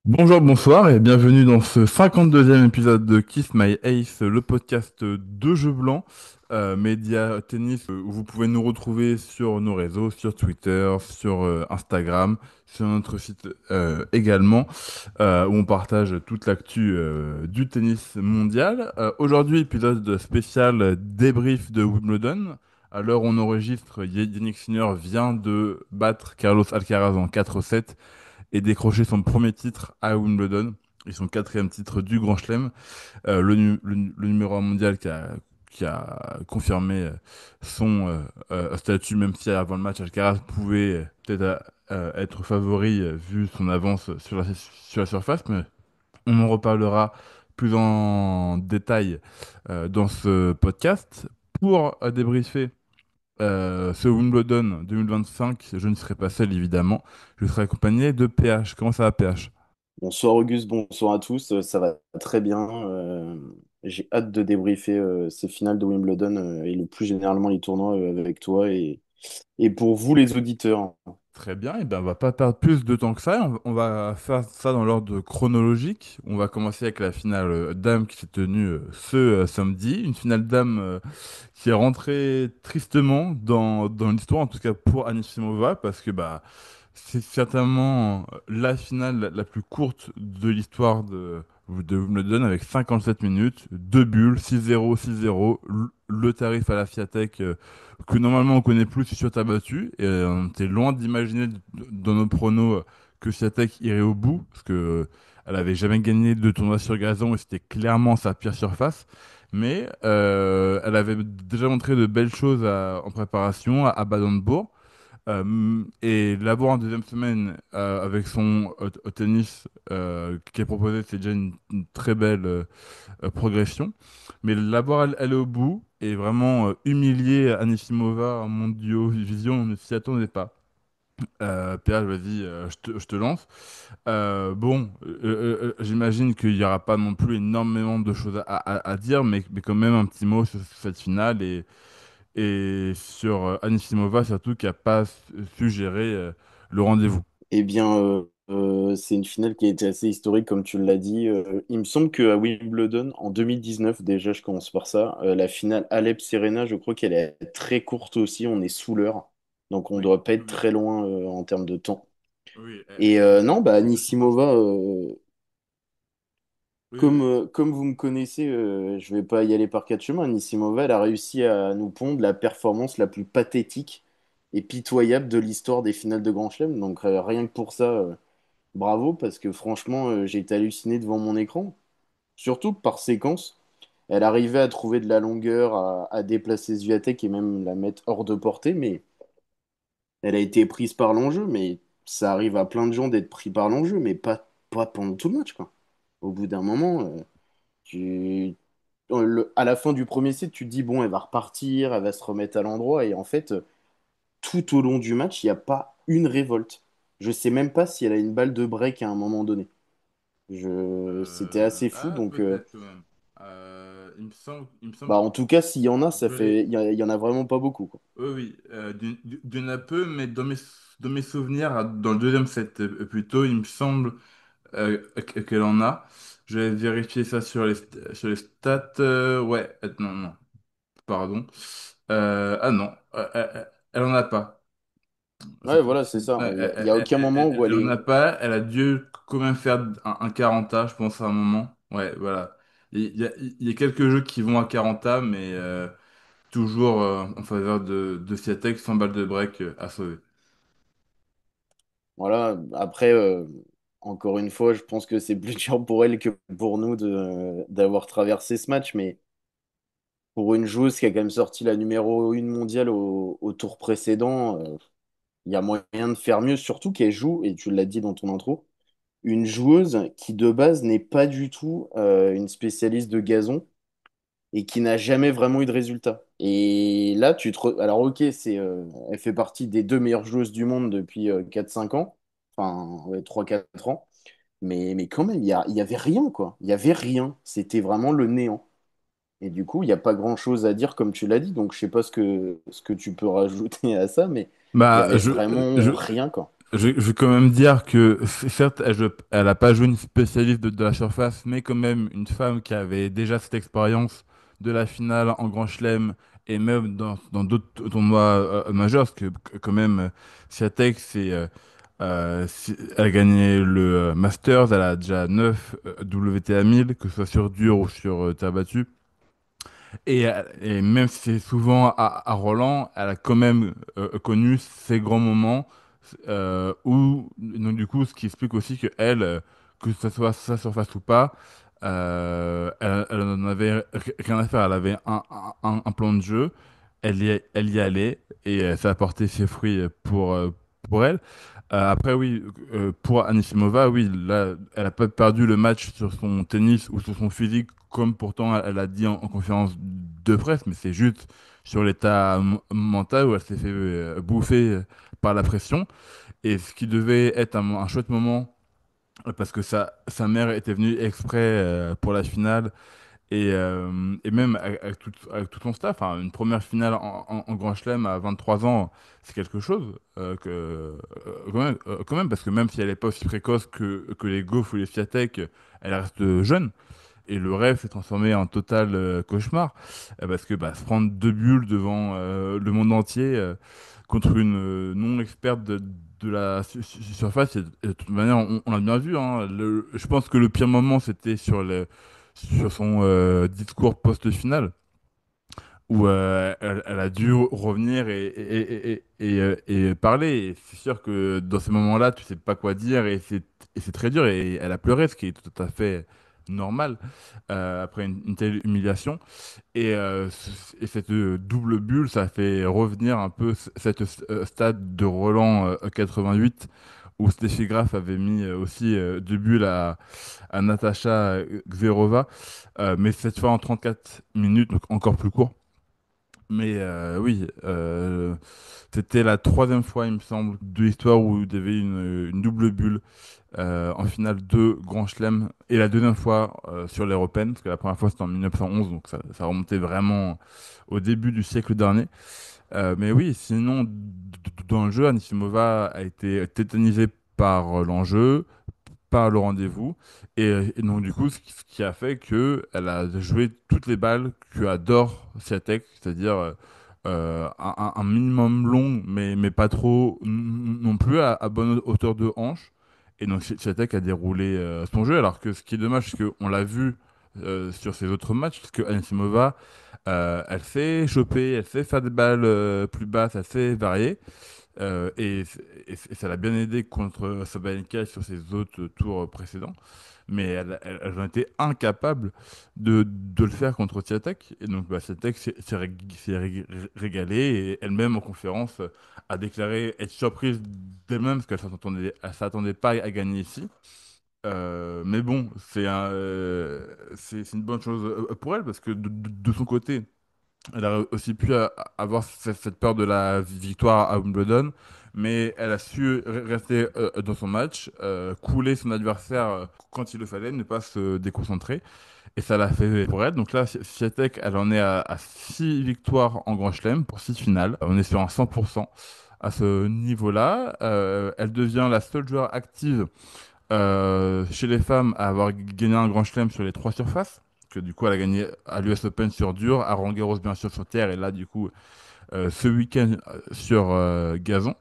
Bonjour, bonsoir et bienvenue dans ce 52e épisode de Kiss My Ace, le podcast de Jeux Blancs, média tennis, où vous pouvez nous retrouver sur nos réseaux, sur Twitter, sur Instagram, sur notre site également, où on partage toute l'actu du tennis mondial. Aujourd'hui, épisode spécial débrief de Wimbledon. À l'heure où on enregistre, Yannick Sinner vient de battre Carlos Alcaraz en 4-7 et décrocher son premier titre à Wimbledon et son quatrième titre du Grand Chelem. Le numéro 1 mondial qui a confirmé son statut, même si avant le match, Alcaraz pouvait peut-être être favori vu son avance sur la surface, mais on en reparlera plus en détail dans ce podcast. Pour débriefer ce Wimbledon 2025, je ne serai pas seul évidemment. Je serai accompagné de PH. Comment ça va, PH? Bonsoir Auguste, bonsoir à tous, ça va très bien. J'ai hâte de débriefer ces finales de Wimbledon et le plus généralement les tournois avec toi et pour vous les auditeurs. Très bien, et ben on va pas perdre plus de temps que ça. On va faire ça dans l'ordre chronologique. On va commencer avec la finale dame qui s'est tenue ce samedi. Une finale dame qui est rentrée tristement dans l'histoire, en tout cas pour Anisimova, parce que bah c'est certainement la finale la plus courte de l'histoire de Wimbledon avec 57 minutes, deux bulles, 6-0, 6-0, le tarif à la Fiatek que normalement on connaît plus sur t'as battu. Et on était loin d'imaginer dans nos pronos que Fiatek irait au bout, parce que elle avait jamais gagné de tournoi sur gazon et c'était clairement sa pire surface. Mais elle avait déjà montré de belles choses en préparation à Baden-Bourg. Et l'avoir en deuxième semaine avec son au tennis qui est proposé, c'est déjà une très belle progression. Mais l'avoir allé au bout et vraiment humilier Anisimova en mondiaux vision, on ne s'y attendait pas. PH, vas-y, je te lance. J'imagine qu'il n'y aura pas non plus énormément de choses à dire, mais quand même un petit mot sur cette finale et sur Anisimova, surtout qui n'a pas su gérer le rendez-vous. Eh bien, c'est une finale qui a été assez historique comme tu l'as dit. Il me semble qu'à Wimbledon en 2019, déjà je commence par ça, la finale Alep-Serena, je crois qu'elle est très courte aussi, on est sous l'heure, donc on ne Oui, doit pas être oui, très loin en termes de temps. oui, Et non, bah je pense. Anisimova, Oui, oui. comme vous me connaissez, je vais pas y aller par quatre chemins. Nissimova, elle a réussi à nous pondre la performance la plus pathétique et pitoyable de l'histoire des finales de Grand Chelem. Donc rien que pour ça, bravo, parce que franchement, j'ai été halluciné devant mon écran. Surtout que par séquence, elle arrivait à trouver de la longueur, à déplacer Swiatek et même la mettre hors de portée, mais elle a été prise par l'enjeu. Mais ça arrive à plein de gens d'être pris par l'enjeu, mais pas pendant tout le match, quoi. Au bout d'un moment, tu, à la fin du premier set, tu te dis, bon, elle va repartir, elle va se remettre à l'endroit. Et en fait, tout au long du match, il n'y a pas une révolte. Je sais même pas si elle a une balle de break à un moment donné. C'était assez fou. Donc, Peut-être quand même. Il me semble en tout cas, s'il y en a, que je l'ai. il y en a vraiment pas beaucoup, quoi. Oui, oui, d'une a peu, mais dans mes souvenirs, dans le deuxième set plutôt, il me semble qu'elle en a. Je vais vérifier ça sur les stats. Ouais, non, non, pardon. Ah non, elle en a pas. Ouais, voilà, c'est ça. Il y a aucun moment où elle Elle en est. a pas. Elle a dû quand même faire un 40A, je pense, à un moment. Ouais, voilà. Il y a quelques jeux qui vont à 40A, mais toujours en faveur de Swiatek, sans balle de break à sauver. Voilà. Après, encore une fois, je pense que c'est plus dur pour elle que pour nous d'avoir traversé ce match. Mais pour une joueuse qui a quand même sorti la numéro 1 mondiale au tour précédent, il y a moyen de faire mieux, surtout qu'elle joue, et tu l'as dit dans ton intro, une joueuse qui de base n'est pas du tout une spécialiste de gazon et qui n'a jamais vraiment eu de résultat. Et là, alors ok, elle fait partie des deux meilleures joueuses du monde depuis 4-5 ans, enfin ouais, 3-4 ans, mais quand même, il y avait rien, quoi. Il y avait rien. C'était vraiment le néant. Et du coup, il n'y a pas grand-chose à dire, comme tu l'as dit, donc je sais pas ce que tu peux rajouter à ça, mais il y Bah, avait vraiment rien, quoi. Je vais quand même dire que, certes, elle a pas joué une spécialiste de la surface, mais quand même une femme qui avait déjà cette expérience de la finale en Grand Chelem et même dans d'autres tournois majeurs, parce que quand même, Swiatek, elle a gagné le Masters, elle a déjà 9 WTA 1000, que ce soit sur dur ou sur terre battue. Et même si c'est souvent à Roland, elle a quand même connu ces grands moments où, donc du coup, ce qui explique aussi que elle, que ce soit sa surface ou pas, elle en avait rien à faire. Elle avait un plan de jeu, elle y allait et ça a porté ses fruits pour elle. Après, oui, pour Anisimova, oui, là, elle a pas perdu le match sur son tennis ou sur son physique, comme pourtant elle a dit en conférence de presse, mais c'est juste sur l'état mental où elle s'est fait bouffer par la pression. Et ce qui devait être un chouette moment, parce que sa mère était venue exprès pour la finale, et même avec tout son staff, hein, une première finale en Grand Chelem à 23 ans, c'est quelque chose quand même, parce que même si elle n'est pas aussi précoce que les Goff ou les Swiatek, elle reste jeune. Et le rêve s'est transformé en total cauchemar, parce que bah, se prendre deux bulles devant le monde entier contre une non-experte de la surface, et de toute manière, on l'a bien vu. Hein, je pense que le pire moment, c'était sur son discours post-finale, où elle a dû revenir et parler. Et c'est sûr que dans ces moments-là, tu sais pas quoi dire, et c'est très dur. Et elle a pleuré, ce qui est tout à fait normal après une telle humiliation. Et cette double bulle, ça fait revenir un peu cette stade de Roland 88 où Steffi Graf avait mis aussi deux bulles à Natasha Gverova, mais cette fois en 34 minutes, donc encore plus court. Mais oui, c'était la troisième fois, il me semble, de l'histoire où il y avait une double bulle en finale de Grand Chelem, et la deuxième fois sur l'Européenne, parce que la première fois c'était en 1911, donc ça remontait vraiment au début du siècle dernier. Mais oui, sinon, dans le jeu, Anisimova a été tétanisée par l'enjeu, par le rendez-vous, et donc du coup, ce qui a fait que elle a joué toutes les balles que adore Swiatek, c'est-à-dire un minimum long, mais pas trop non plus, à bonne hauteur de hanche. Et donc Swiatek a déroulé son jeu, alors que ce qui est dommage, c'est qu'on l'a vu sur ses autres matchs, parce que Anisimova, elle sait choper, elle sait faire des balles plus basses, elle sait varier. Et ça l'a bien aidé contre Sabalenka sur ses autres tours précédents. Mais elles ont été incapables de le faire contre Swiatek. Et donc, bah, Swiatek régalée. Et elle-même, en conférence, a déclaré être surprise d'elle-même parce qu'elle s'attendait pas à gagner ici. Mais bon, c'est une bonne chose pour elle parce que de son côté, elle a aussi pu avoir cette peur de la victoire à Wimbledon, mais elle a su rester dans son match, couler son adversaire quand il le fallait, ne pas se déconcentrer. Et ça l'a fait pour elle. Donc là, Swiatek, elle en est à 6 victoires en Grand Chelem pour 6 finales. On est sur un 100% à ce niveau-là. Elle devient la seule joueur active chez les femmes à avoir gagné un Grand Chelem sur les trois surfaces. Que du coup, elle a gagné à l'US Open sur dur, à Roland Garros bien sûr sur terre, et là du coup ce week-end sur gazon.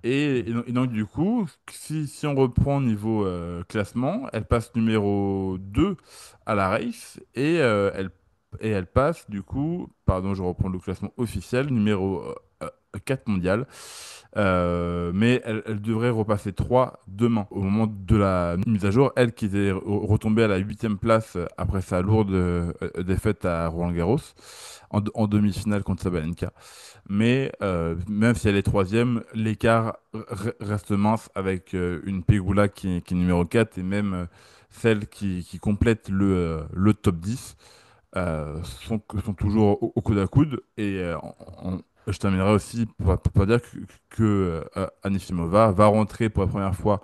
Et donc du coup, si on reprend niveau classement, elle passe numéro 2 à la race, et elle passe du coup, pardon, je reprends le classement officiel, numéro 4 mondial. Mais elle devrait repasser 3 demain, au moment de la mise à jour. Elle qui était retombée à la huitième place après sa lourde défaite à Roland-Garros en demi-finale contre Sabalenka. Mais même si elle est troisième, l'écart reste mince avec une Pegula qui est numéro 4, et même celle qui complète le top 10 sont toujours au coude à coude. Et je terminerai aussi pour dire que Anisimova va rentrer pour la première fois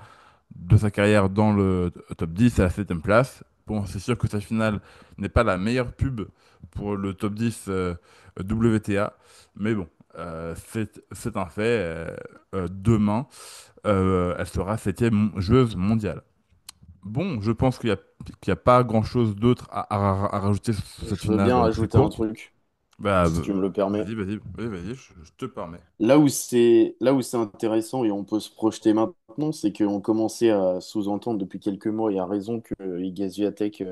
de sa carrière dans le top 10 à la septième place. Bon, c'est sûr que sa finale n'est pas la meilleure pub pour le top 10 WTA, mais bon, c'est un fait. Demain, elle sera septième joueuse mondiale. Bon, je pense qu'il y a pas grand-chose d'autre à rajouter sur cette Je veux finale bien très rajouter un courte. truc, Bah, si tu me le permets. vas-y, je te permets. Là où c'est intéressant et on peut se projeter maintenant, c'est qu'on commençait à sous-entendre depuis quelques mois et à raison que Iga Swiatek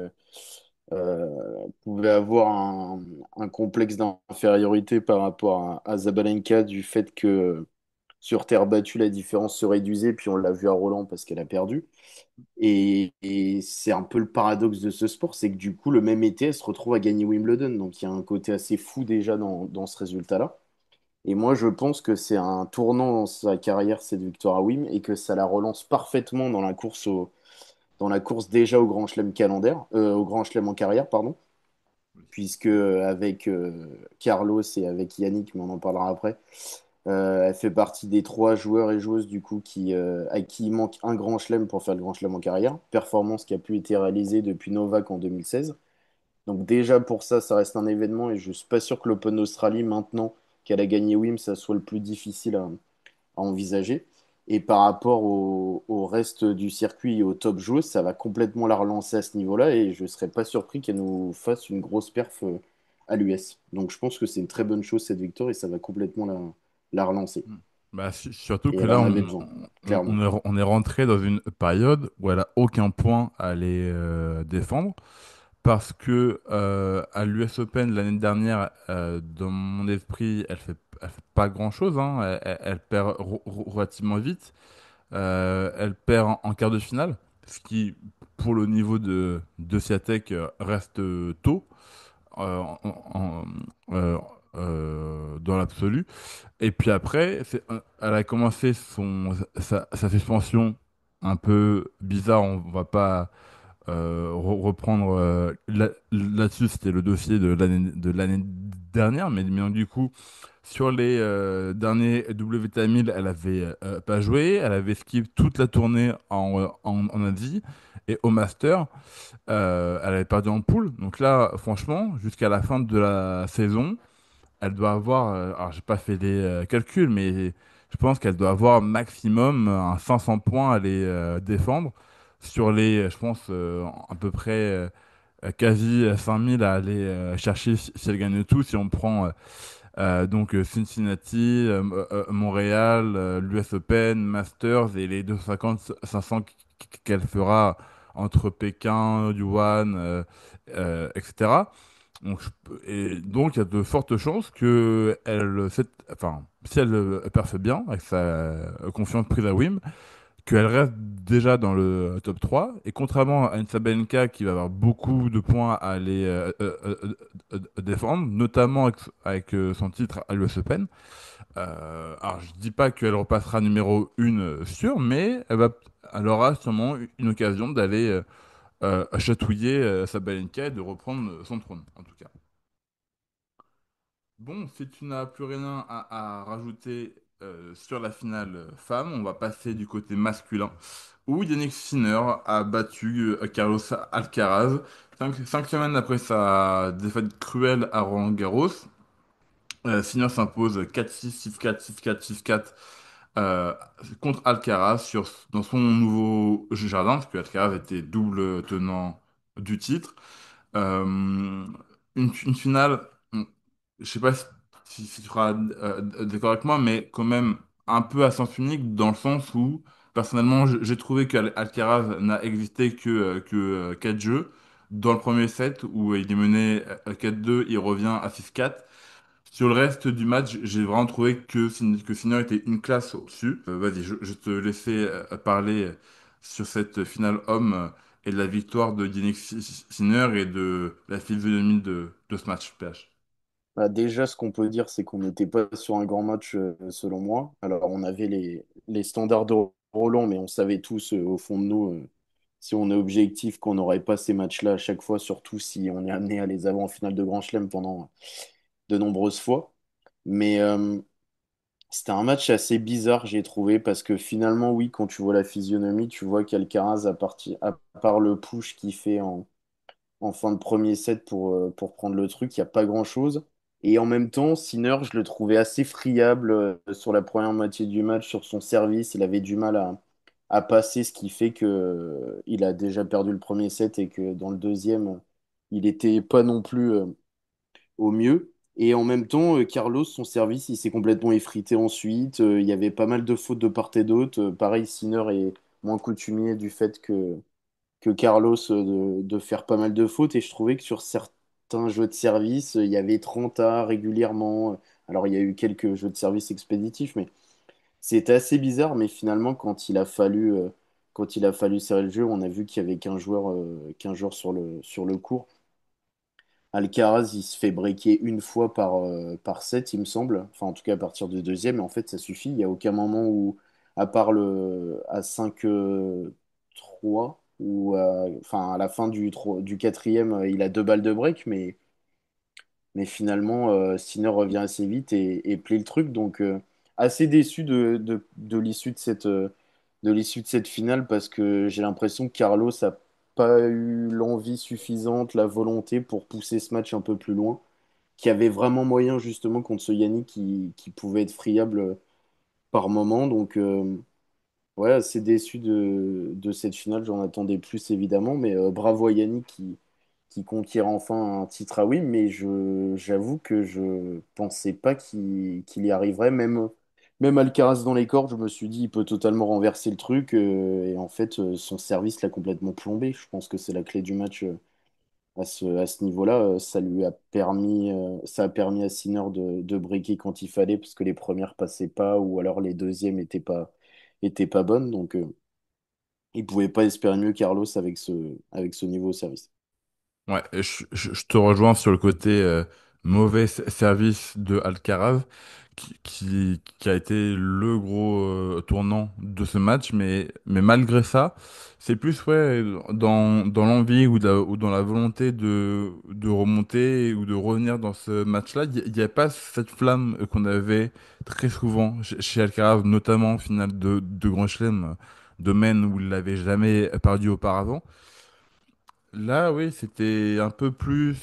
pouvait avoir un complexe d'infériorité par rapport à Zabalenka du fait que sur terre battue, la différence se réduisait, puis on l'a vu à Roland parce qu'elle a perdu. Et c'est un peu le paradoxe de ce sport, c'est que du coup, le même été, elle se retrouve à gagner Wimbledon. Donc il y a un côté assez fou déjà dans ce résultat-là. Et moi, je pense que c'est un tournant dans sa carrière, cette victoire à Wim, et que ça la relance parfaitement dans la course dans la course déjà au Grand Chelem calendaire, au Grand Chelem en carrière, pardon, puisque avec Carlos et avec Yannick, mais on en parlera après, elle fait partie des trois joueurs et joueuses du coup à qui il manque un Grand Chelem pour faire le Grand Chelem en carrière, performance qui a pu être réalisée depuis Novak en 2016. Donc déjà pour ça, ça reste un événement et je suis pas sûr que l'Open d'Australie, maintenant qu'elle a gagné Wim, ça soit le plus difficile à envisager. Et par rapport au reste du circuit et aux top joueuses, ça va complètement la relancer à ce niveau-là et je serais pas surpris qu'elle nous fasse une grosse perf à l'US. Donc je pense que c'est une très bonne chose cette victoire et ça va complètement la relancer. Mm. Bah, surtout Et que elle là, en avait besoin, clairement. on est rentré dans une période où elle a aucun point à aller défendre parce que à l'US Open l'année dernière, dans mon esprit, elle fait pas grand-chose, hein. Elle perd relativement vite. Elle perd en quart de finale, ce qui, pour le niveau de Swiatek, reste tôt en, euh, dans l'absolu. Et puis après, elle a commencé sa suspension un peu bizarre. On va pas reprendre là-dessus. C'était le dossier de l'année dernière. Mais donc, du coup, sur les derniers WTA 1000, elle avait pas joué. Elle avait skip toute la tournée en Asie. Et au Master, elle avait perdu en poule. Donc là, franchement, jusqu'à la fin de la saison, elle doit avoir, alors j'ai pas fait les calculs, mais je pense qu'elle doit avoir maximum un 500 points à les défendre sur les, je pense, à peu près quasi 5000 à aller chercher si elle gagne tout. Si on prend donc Cincinnati, Montréal, l'US Open, Masters et les 250, 500 qu'elle fera entre Pékin, Yuan, etc. Donc, et donc, il y a de fortes chances que enfin, si elle perfe bien avec sa confiance prise à Wim, qu'elle reste déjà dans le top 3. Et contrairement à une Sabalenka qui va avoir beaucoup de points à aller défendre, notamment avec son titre à l'US Open, alors je dis pas qu'elle repassera numéro 1 sûr, mais elle aura sûrement une occasion d'aller chatouiller Sabalenka et de reprendre son trône, en tout cas. Bon, si tu n'as plus rien à rajouter sur la finale femme, on va passer du côté masculin, où Yannick Sinner a battu Carlos Alcaraz 5 semaines après sa défaite cruelle à Roland-Garros. Sinner s'impose 4-6, 6-4, 6-4, 6-4 euh, contre Alcaraz dans son nouveau jardin, parce que Alcaraz était double tenant du titre. Euh, une finale, je sais pas si tu seras d'accord avec moi, mais quand même un peu à sens unique dans le sens où, personnellement, j'ai trouvé qu'Alcaraz n'a existé que 4 jeux. Dans le premier set, où il est mené 4-2, il revient à 6-4. Sur le reste du match, j'ai vraiment trouvé que Sinner était une classe au-dessus. Vas-y, je te laissais parler sur cette finale homme et de la victoire de Yannick Sinner et de la physionomie de ce match, PH. Bah, déjà, ce qu'on peut dire, c'est qu'on n'était pas sur un grand match, selon moi. Alors, on avait les standards de Roland, mais on savait tous, au fond de nous, si on est objectif, qu'on n'aurait pas ces matchs-là à chaque fois, surtout si on est amené à les avoir en finale de Grand Chelem pendant de nombreuses fois. Mais c'était un match assez bizarre, j'ai trouvé, parce que finalement, oui, quand tu vois la physionomie, tu vois qu'Alcaraz, à part le push qu'il fait en fin de premier set pour prendre le truc, il n'y a pas grand-chose. Et en même temps, Sinner, je le trouvais assez friable sur la première moitié du match, sur son service. Il avait du mal à passer, ce qui fait que il a déjà perdu le premier set et que dans le deuxième, il était pas non plus au mieux. Et en même temps, Carlos, son service, il s'est complètement effrité ensuite. Il y avait pas mal de fautes de part et d'autre. Pareil, Sinner est moins coutumier du fait que Carlos de faire pas mal de fautes. Et je trouvais que sur certains jeux de service, il y avait 30 A régulièrement. Alors, il y a eu quelques jeux de service expéditifs, mais c'était assez bizarre. Mais finalement, quand il a fallu serrer le jeu, on a vu qu'il y avait qu'un joueur sur le court. Alcaraz, il se fait breaker une fois par set, il me semble. Enfin, en tout cas, à partir du deuxième. Et en fait, ça suffit. Il n'y a aucun moment où, à part à 5-3, enfin, à la fin du quatrième, il a deux balles de break. Mais finalement, Sinner revient assez vite et plie le truc. Donc, assez déçu de l'issue de l'issue de cette finale parce que j'ai l'impression que Carlos n'a pas eu l'envie suffisante, la volonté pour pousser ce match un peu plus loin, qui avait vraiment moyen justement contre ce Yannick qui pouvait être friable par moment. Donc, ouais, assez déçu de cette finale. J'en attendais plus évidemment, mais bravo à Yannick qui conquiert enfin un titre à oui, mais j'avoue que je pensais pas qu'il y arriverait. Même Alcaraz dans les cordes, je me suis dit, il peut totalement renverser le truc. Et en fait, son service l'a complètement plombé. Je pense que c'est la clé du match à ce niveau-là. Ça a permis à Sinner de breaker quand il fallait, parce que les premières passaient pas, ou alors les deuxièmes étaient pas bonnes. Donc, il pouvait pas espérer mieux Carlos avec ce niveau au service. Ouais, et je te rejoins sur le côté mauvais service de Alcaraz, qui a été le gros tournant de ce match, mais malgré ça, c'est plus ouais, dans l'envie ou dans la volonté de remonter ou de revenir dans ce match-là, il n'y a pas cette flamme qu'on avait très souvent chez Alcaraz, notamment en finale de Grand Chelem, domaine où il l'avait jamais perdu auparavant. Là, oui, c'était un peu plus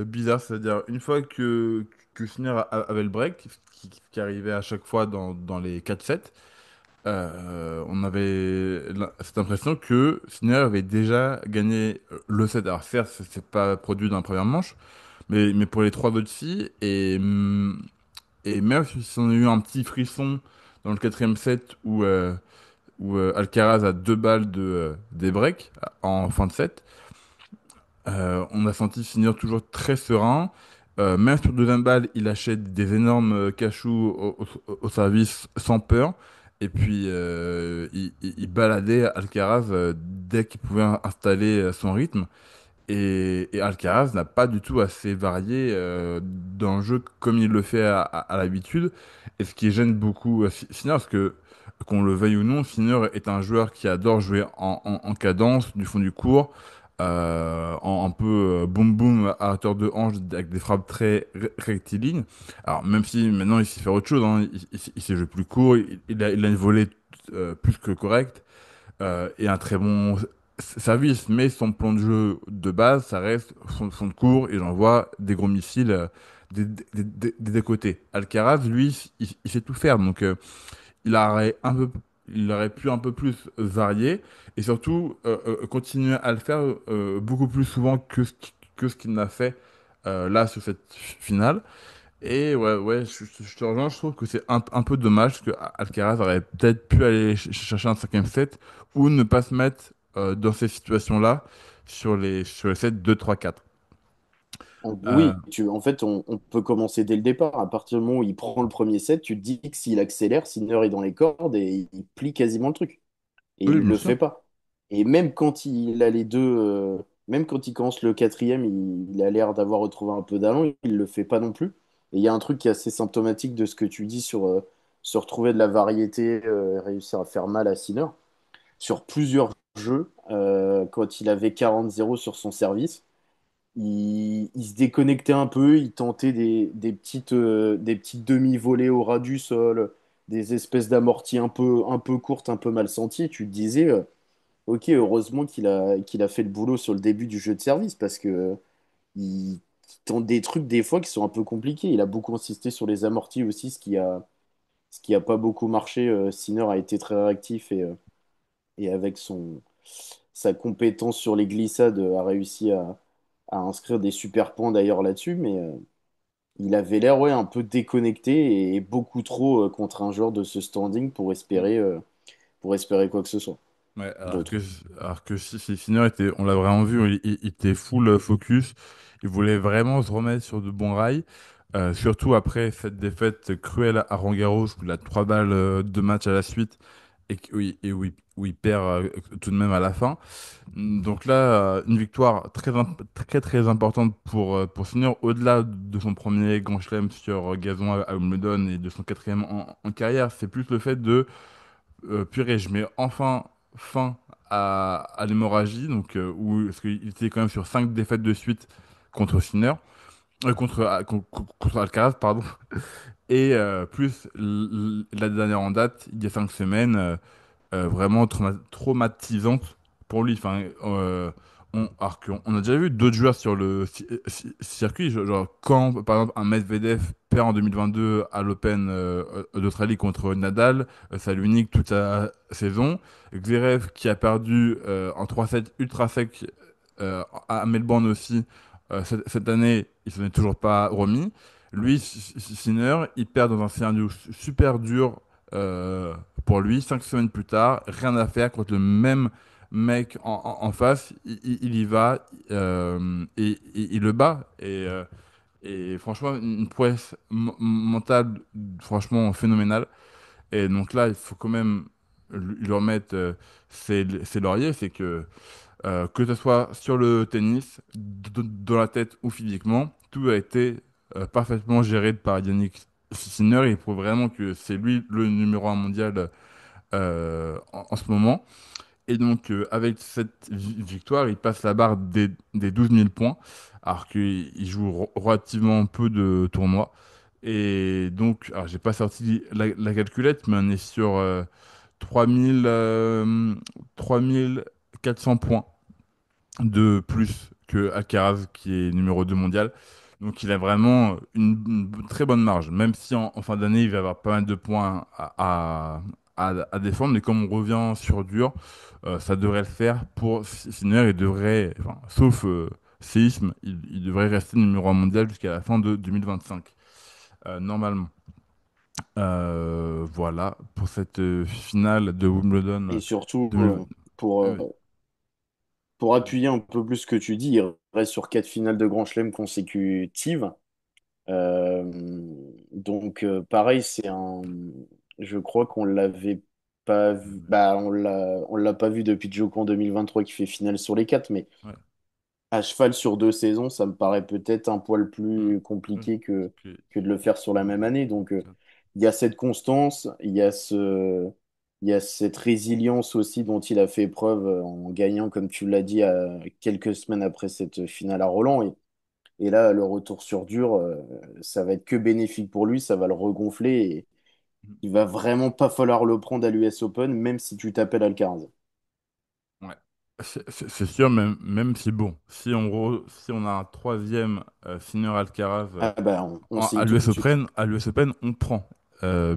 bizarre, c'est-à-dire une fois que Sinner avait le break, qui arrivait à chaque fois dans les 4 sets, on avait cette impression que Sinner avait déjà gagné le set. Alors certes, c'est pas produit dans la première manche, mais pour les trois autres filles, et même si on a eu un petit frisson dans le quatrième set où Alcaraz a deux balles des breaks en fin de set, on a senti finir toujours très serein. Même sur deuxième balle, il achète des énormes cachous au service sans peur. Et puis, il baladait Alcaraz dès qu'il pouvait installer son rythme. Et Alcaraz n'a pas du tout assez varié dans le jeu comme il le fait à l'habitude. Et ce qui gêne beaucoup Sinner, parce que qu'on le veuille ou non, Sinner est un joueur qui adore jouer en cadence, du fond du court, en un peu boum boum à hauteur de hanche, avec des frappes très rectilignes. Alors même si maintenant il sait faire autre chose, hein, il sait jouer plus court, il a une volée plus que correcte et un très bon service, mais son plan de jeu de base, ça reste son cours, et j'envoie des gros missiles des deux côtés. Alcaraz, lui, il sait tout faire, donc il aurait il aurait pu un peu plus varier, et surtout continuer à le faire beaucoup plus souvent que ce qu'il n'a fait là sur cette finale. Et ouais, ouais, je te rejoins, je trouve que c'est un peu dommage que Alcaraz aurait peut-être pu aller chercher un cinquième set ou ne pas se mettre dans ces situations-là sur les sets 2 3 4. Euh, Oui, en fait, on peut commencer dès le départ. À partir du moment où il prend le premier set, tu te dis que s'il accélère, Sinner est dans les cordes et il plie quasiment le truc. Et oui, il bien le sûr. fait pas. Et même quand il a les deux, même quand il commence le quatrième, il a l'air d'avoir retrouvé un peu d'allant, il le fait pas non plus. Et il y a un truc qui est assez symptomatique de ce que tu dis sur se retrouver de la variété, réussir à faire mal à Sinner. Sur plusieurs jeux, quand il avait 40-0 sur son service, il se déconnectait un peu, il tentait des petites demi-volées au ras du sol, des espèces d'amorties un peu courtes, un peu mal senties. Et tu te disais, ok, heureusement qu'il a fait le boulot sur le début du jeu de service parce que il, qui tente des trucs des fois qui sont un peu compliqués. Il a beaucoup insisté sur les amortis aussi, ce qui a pas beaucoup marché. Sinner a été très réactif et avec sa compétence sur les glissades a réussi à inscrire des super points d'ailleurs là-dessus. Mais il avait l'air ouais, un peu déconnecté et beaucoup trop contre un joueur de ce standing pour espérer quoi que ce soit, Ouais, je trouve. alors que Sinner était, on l'a vraiment vu, il était full focus. Il voulait vraiment se remettre sur de bons rails. Surtout après cette défaite cruelle à Roland-Garros, où il a 3 balles de match à la suite où il perd tout de même à la fin. Donc là, une victoire très importante pour Sinner, au-delà de son premier Grand Chelem sur gazon à Wimbledon et de son quatrième en carrière. C'est plus le fait de purée, je mets enfin fin à l'hémorragie, donc parce qu'il était quand même sur 5 défaites de suite contre Sinner, contre Alcaraz, pardon, et plus la dernière en date, il y a 5 semaines, vraiment traumatisante pour lui. Enfin, alors qu'on a déjà vu d'autres joueurs sur le circuit, genre quand par exemple un Medvedev perd en 2022 à l'Open d'Australie contre Nadal, ça lui nique toute sa saison. Zverev qui a perdu en 3-7 ultra sec à Melbourne aussi cette année, il s'en est toujours pas remis. Lui, Sinner, il perd dans un scénario super dur pour lui. 5 semaines plus tard, rien à faire contre le même mec en face. Il y va et il le bat. Et franchement, une prouesse mentale franchement phénoménale. Et donc là, il faut quand même lui remettre ses lauriers. C'est que ce soit sur le tennis, dans la tête ou physiquement, tout a été parfaitement géré par Yannick Sinner. Il prouve vraiment que c'est lui le numéro 1 mondial en ce moment. Et donc, avec cette victoire, il passe la barre des 12 000 points, alors qu'il joue relativement peu de tournois. Et donc, alors j'ai pas sorti la calculette, mais on est sur 3000, 3400 points de plus que Alcaraz, qui est numéro 2 mondial. Donc il a vraiment une très bonne marge, même si en fin d'année, il va avoir pas mal de points à défendre. Mais comme on revient sur dur, ça devrait le faire pour Sinner. Il devrait, enfin, sauf séisme, il devrait rester numéro 1 mondial jusqu'à la fin de 2025, normalement. Voilà pour cette finale de Et Wimbledon surtout, 2020. pour, Oui, euh, oui, pour vas-y. appuyer un peu plus ce que tu dis, il reste sur 4 finales de Grand Chelem consécutives. Euh, donc, pareil, je crois qu'on l'avait pas vu. Bah, on l'a pas vu depuis Djoko en 2023 qui fait finale sur les quatre, mais Ouais. à cheval sur 2 saisons, ça me paraît peut-être un poil Mm. plus Oui. compliqué Ok. que de le faire sur la même année. Donc, Ok. il y a cette constance, il y a cette résilience aussi dont il a fait preuve en gagnant, comme tu l'as dit, quelques semaines après cette finale à Roland. Et là, le retour sur dur, ça va être que bénéfique pour lui, ça va le regonfler et Mm. il va vraiment pas falloir le prendre à l'US Open, même si tu t'appelles Alcaraz. Ouais. C'est sûr, même si bon, si on a un troisième Sinner Alcaraz Ah bah, on à signe tout l'US de suite, Open, on prend,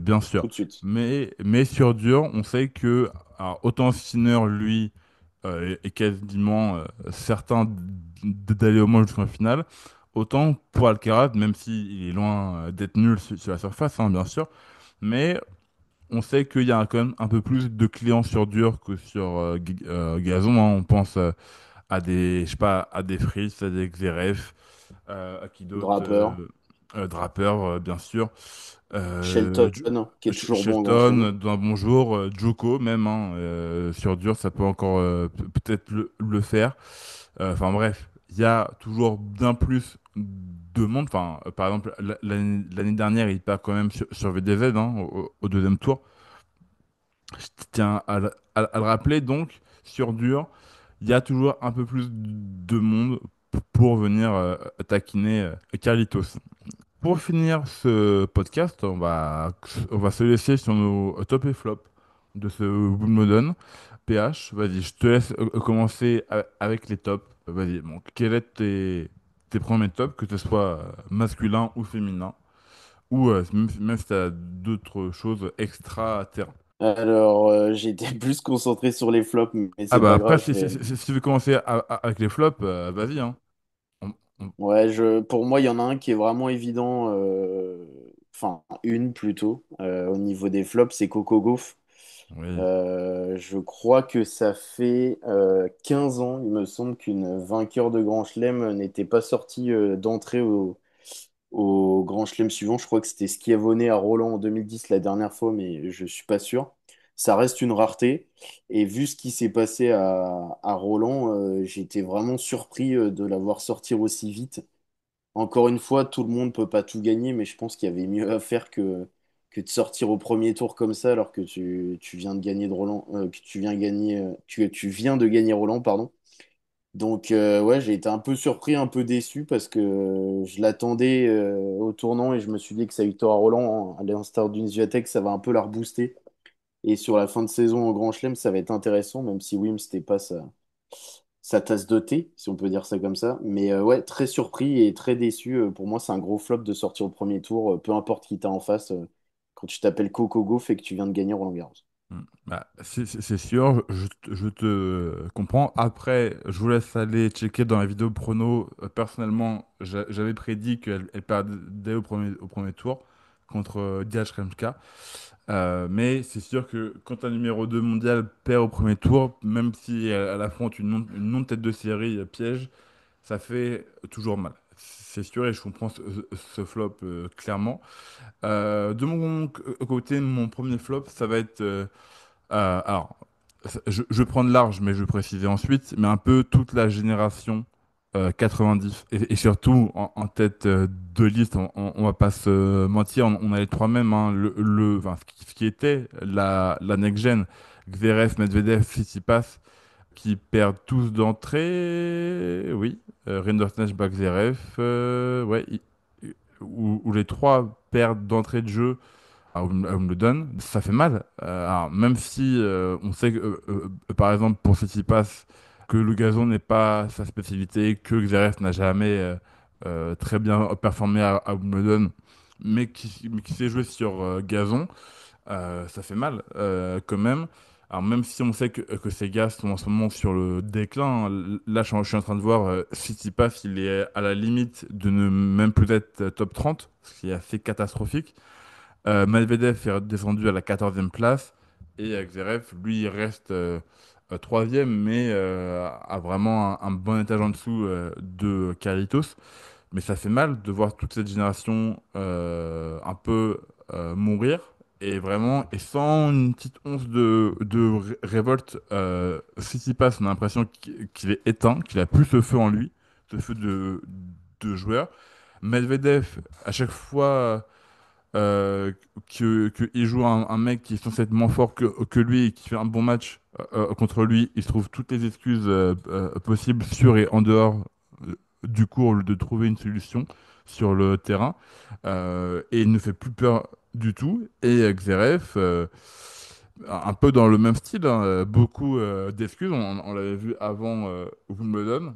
bien sûr. tout de suite. Mais sur dur, on sait que alors, autant Sinner, lui, est quasiment certain d'aller au moins jusqu'en finale, autant pour Alcaraz, même s'il est loin d'être nul sur la surface, hein, bien sûr, mais on sait qu'il y a quand même un peu plus de clients sur dur que sur gazon, hein. On pense à des, je sais pas, à des Fritz, à des Xeref, à qui d'autre, Draper, Draper, bien sûr, Shelton, qui est toujours bon en Grand Chelem. Shelton, d'un bon jour, Djoko même, hein, sur dur, ça peut encore peut-être le faire. Enfin bref, il y a toujours bien plus de monde. Enfin, par exemple, l'année dernière, il part quand même sur VDZ, hein, au deuxième tour. Je tiens à le rappeler, donc, sur dur, il y a toujours un peu plus de monde pour venir taquiner Carlitos. Pour finir ce podcast, on va se laisser sur nos top et flop de ce Wimbledon. PH, vas-y, je te laisse commencer avec les tops. Vas-y, bon, quel est tes premiers tops, que ce soit masculin ou féminin, ou même si tu as d'autres choses extra-terrain. Alors, j'étais plus concentré sur les flops, mais Ah c'est bah pas après, grave. Je vais... si tu veux commencer avec les flops, vas-y, hein. On- on- Ouais, pour moi, il y en a un qui est vraiment évident. Enfin, une plutôt. Au niveau des flops, c'est Coco Gauff. Oui. Je crois que ça fait 15 ans, il me semble, qu'une vainqueur de Grand Chelem n'était pas sortie d'entrée au Grand Chelem suivant. Je crois que c'était Schiavone à Roland en 2010 la dernière fois, mais je suis pas sûr. Ça reste une rareté. Et vu ce qui s'est passé à Roland, j'étais vraiment surpris de l'avoir sortir aussi vite. Encore une fois, tout le monde peut pas tout gagner, mais je pense qu'il y avait mieux à faire que de sortir au premier tour comme ça, alors que tu viens de gagner de Roland, que tu viens gagner, tu viens de gagner Roland, pardon. Donc ouais, j'ai été un peu surpris, un peu déçu parce que je l'attendais au tournant et je me suis dit que sa victoire à Roland, à l'instar d'une Swiatek, ça va un peu la rebooster. Et sur la fin de saison au Grand Chelem, ça va être intéressant, même si Wim, c'était pas sa tasse de thé, si on peut dire ça comme ça. Mais ouais, très surpris et très déçu. Pour moi, c'est un gros flop de sortir au premier tour, peu importe qui t'as en face, quand tu t'appelles Coco Gauff et que tu viens de gagner Roland Garros. Bah, c'est sûr, je te comprends. Après, je vous laisse aller checker dans la vidéo prono. Personnellement, j'avais prédit qu'elle elle perdait au premier tour contre Diaz Remka. Mais c'est sûr que quand un numéro 2 mondial perd au premier tour, même si elle affronte une non-tête de série piège, ça fait toujours mal. C'est sûr et je comprends ce flop clairement. De mon côté, mon premier flop, ça va être alors, je vais prendre large, mais je vais préciser ensuite, mais un peu toute la génération 90, et surtout en tête de liste, on va pas se mentir, on a les trois mêmes, hein, enfin, ce qui était la next-gen, Zverev, Medvedev, Tsitsipas, qui perdent tous d'entrée, oui, Rinderknecht, Bak, Zverev, ouais, où les trois perdent d'entrée de jeu à Wimbledon, ça fait mal. Alors, même si on sait que, par exemple, pour Tsitsipas, que le gazon n'est pas sa spécialité, que Xerez n'a jamais très bien performé à Wimbledon, mais qui s'est joué sur gazon, ça fait mal quand même. Alors même si on sait que ces gars sont en ce moment sur le déclin, hein, là je suis en train de voir Tsitsipas, il est à la limite de ne même plus être top 30, ce qui est assez catastrophique. Medvedev est descendu à la 14e place et Zverev, lui, il reste 3e, mais a vraiment un bon étage en dessous de Carlitos. Mais ça fait mal de voir toute cette génération un peu mourir. Et vraiment, et sans une petite once de révolte, Tsitsipas, on a l'impression qu'il est éteint, qu'il a plus ce feu en lui, ce feu de joueur. Medvedev, à chaque fois que il joue un mec qui est censé être moins fort que lui et qui fait un bon match contre lui, il se trouve toutes les excuses possibles sur et en dehors du cours de trouver une solution sur le terrain. Et il ne fait plus peur du tout. Et Xeref, un peu dans le même style, hein, beaucoup d'excuses, on l'avait vu avant Wimbledon.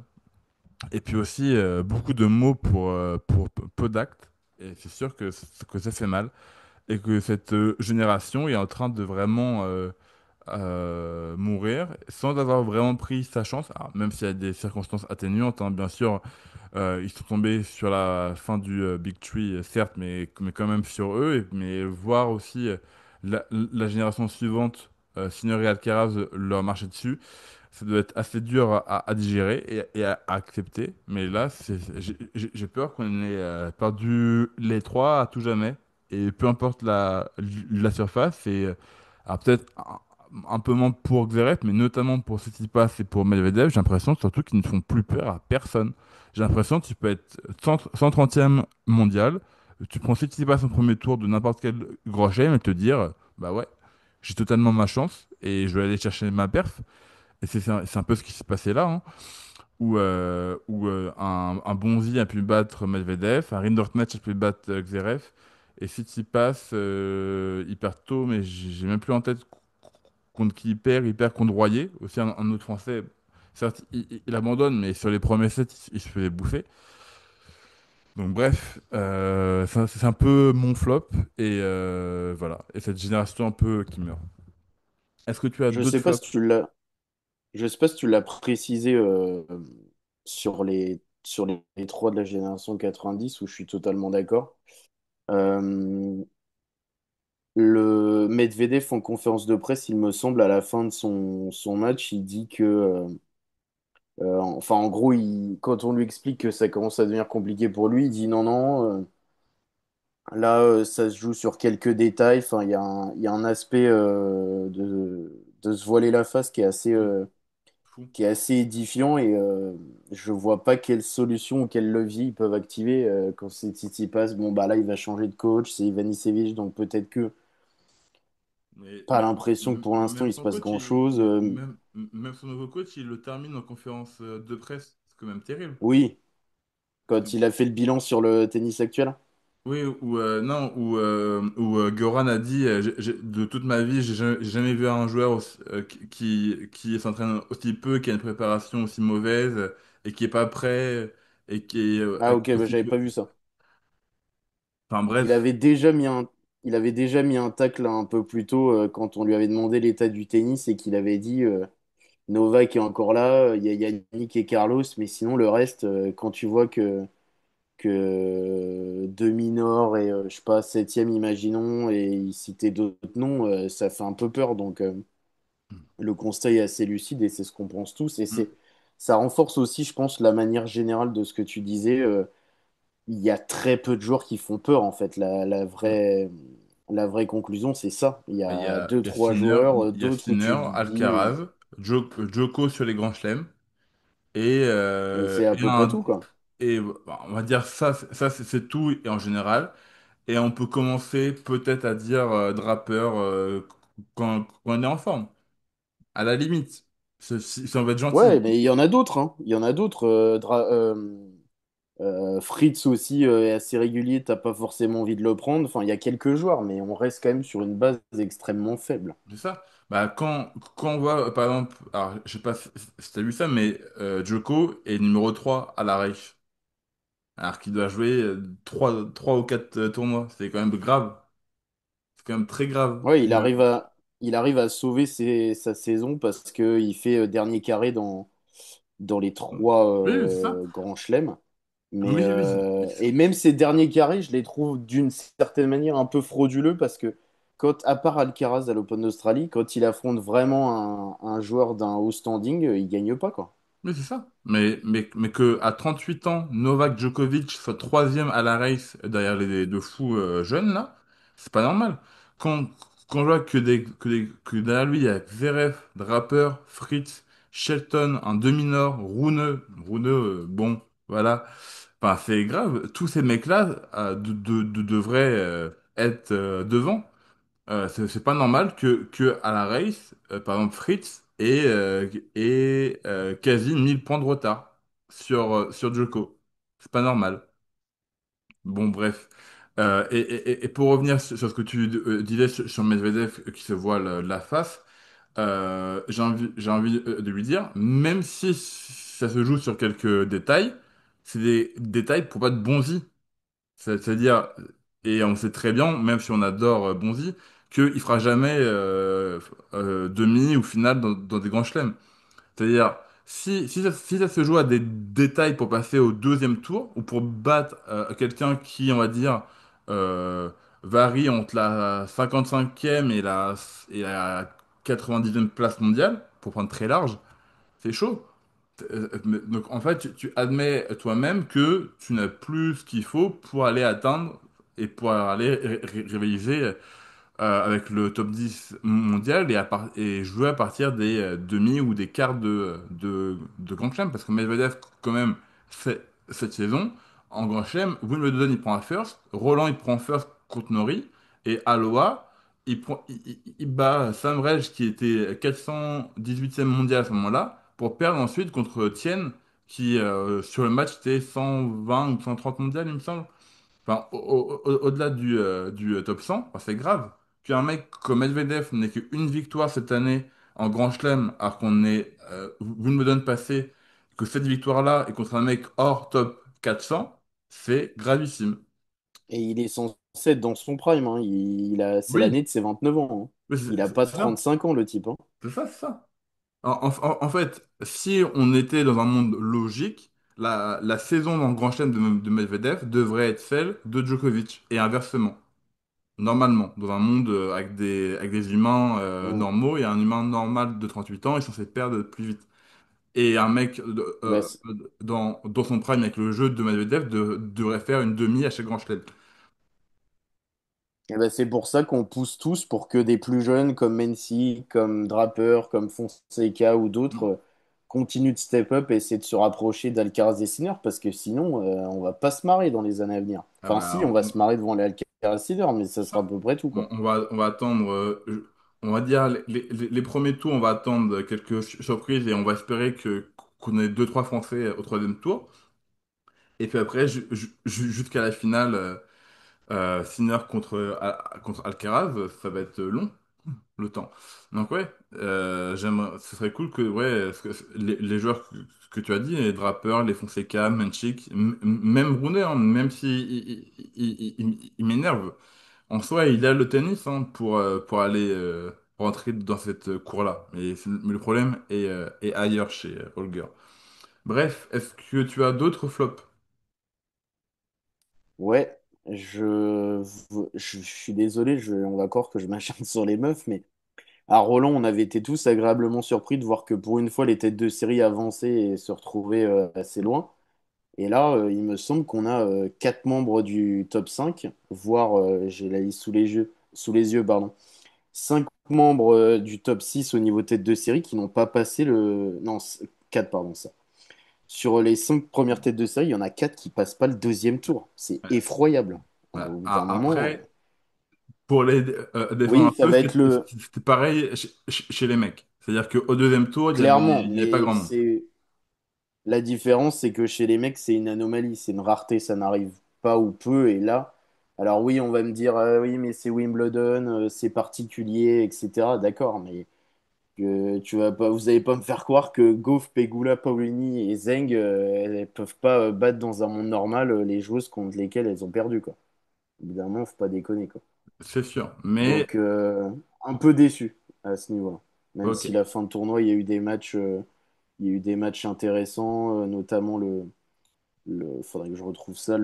Et puis aussi beaucoup de mots pour peu d'actes. Et c'est sûr que ça fait mal et que cette génération est en train de vraiment mourir sans avoir vraiment pris sa chance. Alors, même s'il y a des circonstances atténuantes, hein, bien sûr, ils sont tombés sur la fin du Big Tree, certes, mais quand même sur eux. Mais voir aussi la génération suivante, Sinner et Alcaraz, leur marcher dessus, ça doit être assez dur à digérer et à accepter. Mais là, j'ai peur qu'on ait perdu les trois à tout jamais. Et peu importe la surface, et alors peut-être un peu moins pour Xerep, mais notamment pour Tsitsipas et pour Medvedev, j'ai l'impression surtout qu'ils ne font plus peur à personne. J'ai l'impression que tu peux être 130e mondial, tu prends Tsitsipas au premier tour de n'importe quel grand chelem et te dire, bah ouais, j'ai totalement ma chance et je vais aller chercher ma perf. Et c'est un peu ce qui s'est passé là, hein, où un Bonzi a pu battre Medvedev, un Rinderknecht a pu battre Xeref, et Tsitsipas, il perd tôt, mais j'ai même plus en tête contre qui il perd contre Royer, aussi un autre Français. Certes, il abandonne, mais sur les premiers sets, il se faisait bouffer. Donc bref, c'est un peu mon flop et voilà. Et cette génération un peu qui meurt. Est-ce que tu as Je d'autres sais pas si flops? tu l'as, je sais pas si tu l'as précisé sur les trois de la génération 90 où je suis totalement d'accord. Euh, le Medvedev en conférence de presse, il me semble, à la fin de son match, il dit que, enfin, en gros, quand on lui explique que ça commence à devenir compliqué pour lui, il dit non, non. Là, ça se joue sur quelques détails. Enfin, il y a un aspect de se voiler la face Mm. Fou. qui est assez édifiant et je vois pas quelle solution ou quel levier ils peuvent activer quand c'est Tsitsipas. Bon, bah là, il va changer de coach, c'est Ivan Isevich, donc peut-être que pas l'impression que pour l'instant Même il se son passe coach, grand-chose. même son nouveau coach, il le termine en conférence de presse. C'est quand même terrible. Oui, quand il a fait le bilan sur le tennis actuel. Oui, ou non, ou Goran a dit de toute ma vie, j'ai jamais vu un joueur qui s'entraîne aussi peu, qui a une préparation aussi mauvaise et qui est pas prêt et qui est Ah ok, bah, aussi j'avais peu. pas vu ça. Enfin Il bref, avait déjà mis un, il avait déjà mis un tacle un peu plus tôt quand on lui avait demandé l'état du tennis et qu'il avait dit Novak est encore là, il y a Yannick et Carlos, mais sinon le reste, quand tu vois que Deminor et je sais pas, septième imaginons, et il citait d'autres noms, ça fait un peu peur. Donc le constat est assez lucide et c'est ce qu'on pense tous. Et mm, ça renforce aussi, je pense, la manière générale de ce que tu disais. Il y a très peu de joueurs qui font peur en fait. mm. La vraie conclusion, c'est ça. Il y Bah, a deux, trois joueurs, d'autres où tu Sinner, te dis, Alcaraz, Djoko sur les grands chelems mais c'est à peu près tout quoi. bah, on va dire ça c'est tout et en général. Et on peut commencer peut-être à dire Draper quand on est en forme. À la limite, si on veut être gentil. Ouais, mais il y en a d'autres, hein. Il y en a d'autres. Fritz aussi est assez régulier, t'as pas forcément envie de le prendre. Enfin, il y a quelques joueurs, mais on reste quand même sur une base extrêmement faible. C'est ça. Bah, quand on voit, par exemple, alors, je sais pas si tu as vu ça, mais Djoko est numéro 3 à la Reich. Alors qu'il doit jouer 3 ou 4 tournois. C'est quand même grave. C'est quand même très grave. Ouais, il arrive à sauver sa saison parce qu'il fait dernier carré dans les trois Oui, c'est ça. grands chelems. Mais, Oui, oui. et même ces derniers carrés, je les trouve d'une certaine manière un peu frauduleux parce que, à part Alcaraz à l'Open d'Australie, quand il affronte vraiment un joueur d'un haut standing, il gagne pas, quoi. Mais c'est ça. Mais que à 38 ans, Novak Djokovic soit troisième à la race derrière les deux fous jeunes, là, c'est pas normal. Quand, quand je vois que derrière lui, il y a Zverev, Draper, Fritz, Shelton, un demi-nord, Rune, bon, voilà. Enfin, c'est grave. Tous ces mecs-là devraient être devant. C'est pas normal que à la race, par exemple Fritz ait quasi 1000 points de retard sur Djoko. C'est pas normal. Bon, bref. Et pour revenir sur ce que tu disais sur Medvedev qui se voit la face, j'ai envie de lui dire, même si ça se joue sur quelques détails, c'est des détails pour pas de bonzi. C'est-à-dire, et on sait très bien, même si on adore Bonzi, qu'il fera jamais demi ou finale dans des grands chelems. C'est-à-dire, si ça se joue à des détails pour passer au deuxième tour, ou pour battre quelqu'un qui, on va dire, euh, varie entre la 55e et la 90e place mondiale, pour prendre très large, c'est chaud. Donc en fait, tu admets toi-même que tu n'as plus ce qu'il faut pour aller atteindre et pour aller rivaliser avec le top 10 mondial et jouer à partir des demi ou des quarts de Grand Chelem. Parce que Medvedev, quand même, cette saison, en Grand Chelem, Wimbledon, il prend un first, Roland, il prend un first contre Nori, et Aloha, il bat Sam Rej, qui était 418e mondial à ce moment-là, pour perdre ensuite contre Tien, qui sur le match était 120 ou 130 mondial, il me semble. Enfin, au-delà du top 100, enfin, c'est grave. Qu'un mec comme Medvedev n'ait qu'une victoire cette année en Grand Chelem, alors qu'on est Wimbledon passé, que cette victoire-là est contre un mec hors top 400, C'est gravissime. Et il est censé être dans son prime, hein. C'est Oui, l'année de ses 29 ans, hein. mais Il a pas c'est ça. 35 ans, le type, hein. C'est ça. En fait, si on était dans un monde logique, la saison dans le Grand Chelem de Medvedev devrait être celle de Djokovic, et inversement. Normalement, dans un monde avec des humains Mm. normaux, et un humain normal de 38 ans est censé perdre plus vite. Et un mec Bah, dans son prime avec le jeu de Medvedev devrait faire une demi à chaque Grand Chelem. et bah, c'est pour ça qu'on pousse tous pour que des plus jeunes comme Mency, comme Draper, comme Fonseca ou d'autres continuent de step up et essayer de se rapprocher d'Alcaraz et Sinner parce que sinon on va pas se marrer dans les années à venir. Ah Enfin si, bah, on va se marrer devant les Alcaraz et Sinner, mais ça sera à peu près tout quoi. on va attendre, on va dire les premiers tours, on va attendre quelques surprises et on va espérer qu'on ait deux, trois Français au troisième tour. Et puis après, jusqu'à la finale, Sinner contre Alcaraz, ça va être long, le temps. Donc ouais, ce serait cool que ouais, les joueurs que tu as dit, les Draper, les Fonseca, Menchik, même Brunet, hein, même si il m'énerve. En soi, il a le tennis hein, pour aller rentrer dans cette cour-là. Mais le problème est ailleurs chez Holger. Bref, est-ce que tu as d'autres flops? Ouais, je suis désolé, on va croire que je m'acharne sur les meufs, mais à Roland, on avait été tous agréablement surpris de voir que pour une fois les têtes de série avançaient et se retrouvaient assez loin. Et là, il me semble qu'on a quatre membres du top 5, voire, j'ai la liste sous les yeux, pardon, cinq membres du top 6 au niveau tête de série qui n'ont pas passé le... Non, quatre, pardon, ça. Sur les cinq premières têtes de série, il y en a quatre qui passent pas le deuxième tour. C'est Ouais. effroyable. Ouais. Au bout d'un moment, Après, pour les défendre un oui, ça peu, va être le... c'était pareil chez les mecs. C'est-à-dire qu'au deuxième tour, Clairement, il y avait pas mais grand monde. c'est... La différence, c'est que chez les mecs, c'est une anomalie, c'est une rareté, ça n'arrive pas ou peu. Et là, alors oui, on va me dire, oui, mais c'est Wimbledon, c'est particulier, etc. D'accord, mais tu vas pas, vous allez pas me faire croire que Gauff, Pegula, Paulini et Zeng, elles peuvent pas battre dans un monde normal les joueuses contre lesquelles elles ont perdu, quoi. Évidemment, faut pas déconner, quoi. C'est sûr. Mais, Donc, un peu déçu à ce niveau-là. Même ok. si la fin de tournoi, il y a eu des matchs, il y a eu des matchs intéressants, notamment faudrait que je retrouve ça,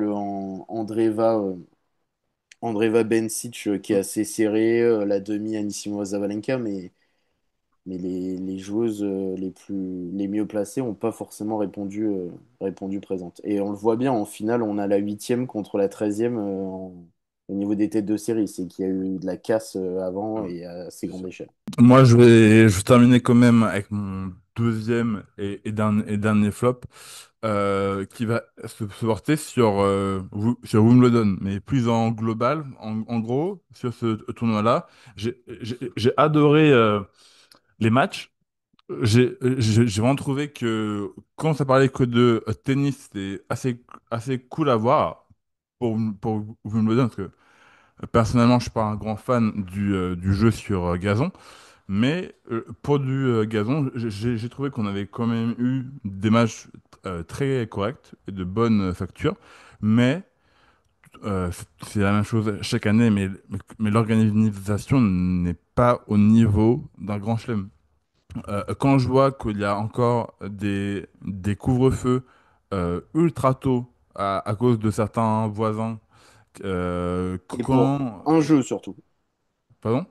Andreeva Bencic qui est assez serré, la demi Anisimova Zabalenka, mais les joueuses les mieux placées n'ont pas forcément répondu présente. Et on le voit bien, en finale, on a la huitième contre la 13e au niveau des têtes de série. C'est qu'il y a eu de la casse avant et à assez C'est grande sûr. échelle. Moi, je vais terminer quand même avec mon deuxième et dernier flop, qui va se porter sur Wimbledon, mais plus en global, en gros, sur ce tournoi-là. J'ai adoré les matchs. J'ai vraiment trouvé que quand ça parlait que de tennis, c'était assez cool à voir pour Wimbledon, parce que personnellement, je suis pas un grand fan du jeu sur gazon. Mais pour du gazon, j'ai trouvé qu'on avait quand même eu des matchs très corrects et de bonne facture. Mais c'est la même chose chaque année, mais l'organisation n'est pas au niveau d'un grand chelem. Quand je vois qu'il y a encore des couvre-feux ultra tôt à cause de certains voisins, Et pour quand... un jeu surtout. Pardon?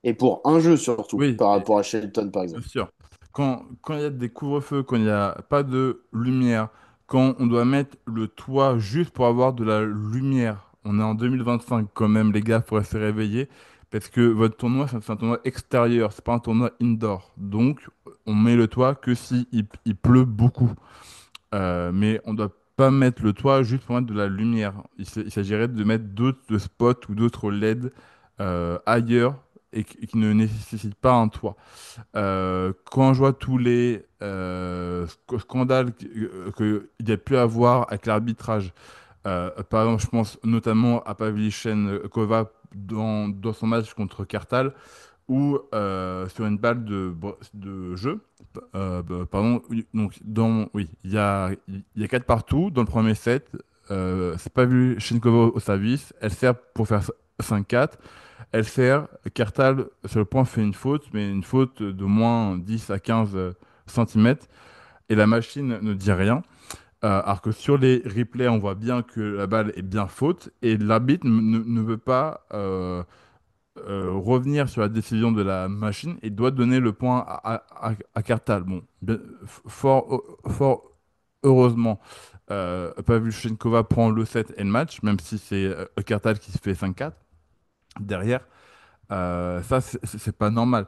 Et pour un jeu surtout, Oui, par rapport à Shelton, par bien exemple. sûr. Quand il y a des couvre-feux, quand il n'y a pas de lumière, quand on doit mettre le toit juste pour avoir de la lumière, on est en 2025 quand même, les gars, faut se réveiller. Parce que votre tournoi, c'est un tournoi extérieur, c'est pas un tournoi indoor. Donc, on met le toit que si il pleut beaucoup. Mais on doit pas mettre le toit juste pour mettre de la lumière. Il s'agirait de mettre d'autres spots ou d'autres LED ailleurs qui ne nécessitent pas un toit. Quand je vois tous les scandales qu'il y a pu avoir avec l'arbitrage, par exemple, je pense notamment à Pavlyuchenkova dans son match contre Kartal, où sur une balle de jeu, pardon, oui, donc oui, il y a 4 partout dans le premier set. c'est pas vu Shinkova au service. Elle sert pour faire 5-4. Elle sert, Kartal sur le point fait une faute, mais une faute de moins 10 à 15 centimètres. Et la machine ne dit rien. Alors que sur les replays, on voit bien que la balle est bien faute. Et l'arbitre ne veut pas revenir sur la décision de la machine et doit donner le point à Kartal. Bon, fort heureusement, Pavlyuchenkova prend le set et le match, même si c'est Kartal qui se fait 5-4 derrière. Ça, c'est pas normal.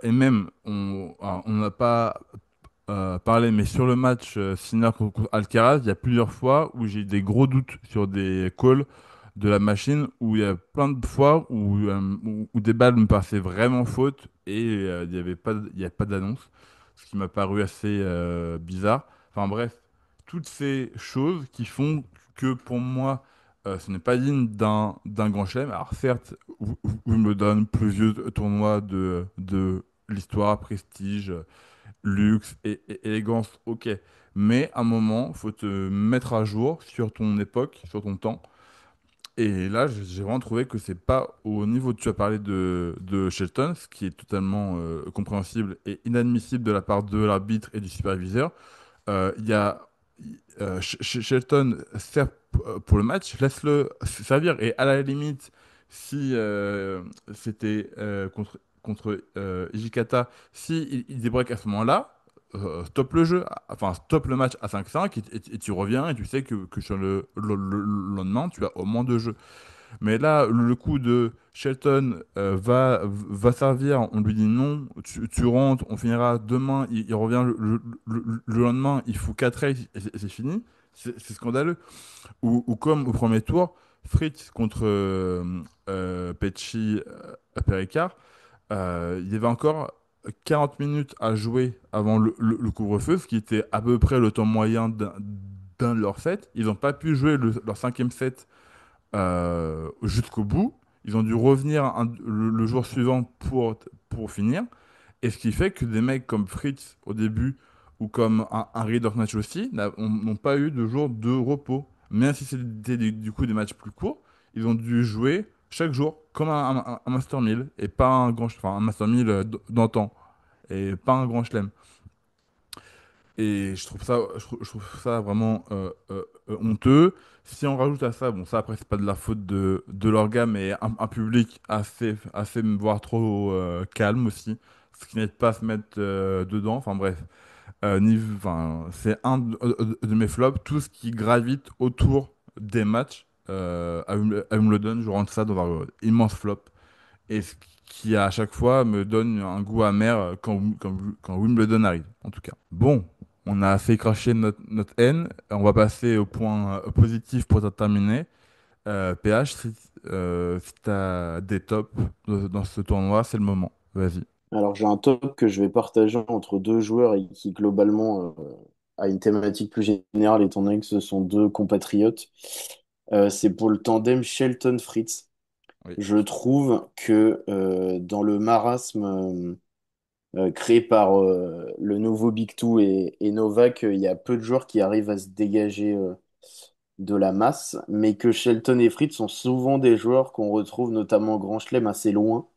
Et même, on n'a pas parlé, mais sur le match Sinner contre Alcaraz, il y a plusieurs fois où j'ai eu des gros doutes sur des calls de la machine, où il y a plein de fois où des balles me passaient vraiment faute et il y avait pas d'annonce, ce qui m'a paru assez bizarre. Enfin bref, toutes ces choses qui font que pour moi, ce n'est pas digne d'un grand chelem. Alors certes, vous me donnez plus vieux tournoi de l'histoire, prestige, luxe et élégance, ok. Mais à un moment, faut te mettre à jour sur ton époque, sur ton temps. Et là, j'ai vraiment trouvé que c'est pas au niveau. Tu as parlé de Shelton, ce qui est totalement compréhensible et inadmissible de la part de l'arbitre et du superviseur. Il y a Shelton sert pour le match, laisse-le servir. Et à la limite, si c'était contre Hijikata, si il débreak à ce moment-là, stop le jeu, enfin stop le match à 5-5 et tu reviens et tu sais que sur le lendemain, tu as au moins deux jeux. Mais là, le coup de Shelton va servir, on lui dit non, tu rentres, on finira demain, il revient le lendemain, il fout 4 raids et c'est fini. C'est scandaleux. Ou comme au premier tour, Fritz contre Pecci Pericard, il y avait encore 40 minutes à jouer avant le couvre-feu, ce qui était à peu près le temps moyen d'un de leurs sets. Ils n'ont pas pu jouer leur cinquième set jusqu'au bout. Ils ont dû revenir le jour suivant pour finir. Et ce qui fait que des mecs comme Fritz au début ou comme un Reed Match aussi n'ont pas eu de jour de repos. Même si c'était du coup des matchs plus courts, ils ont dû jouer chaque jour comme un Master 1000 et pas enfin, un Master 1000 d'antan et pas un grand chelem. Et je trouve ça vraiment honteux. Si on rajoute à ça, bon, ça après, c'est pas de la faute de l'organe, mais un public assez, voire trop calme aussi, ce qui n'aide pas à se mettre dedans. Enfin bref, enfin, c'est un de mes flops. Tout ce qui gravite autour des matchs à Wimbledon, je rentre ça dans un immense flop. Et ce qui à chaque fois me donne un goût amer quand Wimbledon arrive, en tout cas. Bon, on a fait cracher notre haine. On va passer au point positif pour terminer. PH, si t'as des tops dans ce tournoi, c'est le moment. Vas-y. Alors j'ai un top que je vais partager entre deux joueurs et qui globalement a une thématique plus générale étant donné que ce sont deux compatriotes. C'est pour le tandem Shelton-Fritz. Oui. Je trouve que dans le marasme créé par le nouveau Big Two et Novak, il y a peu de joueurs qui arrivent à se dégager de la masse, mais que Shelton et Fritz sont souvent des joueurs qu'on retrouve notamment au Grand Chelem assez loin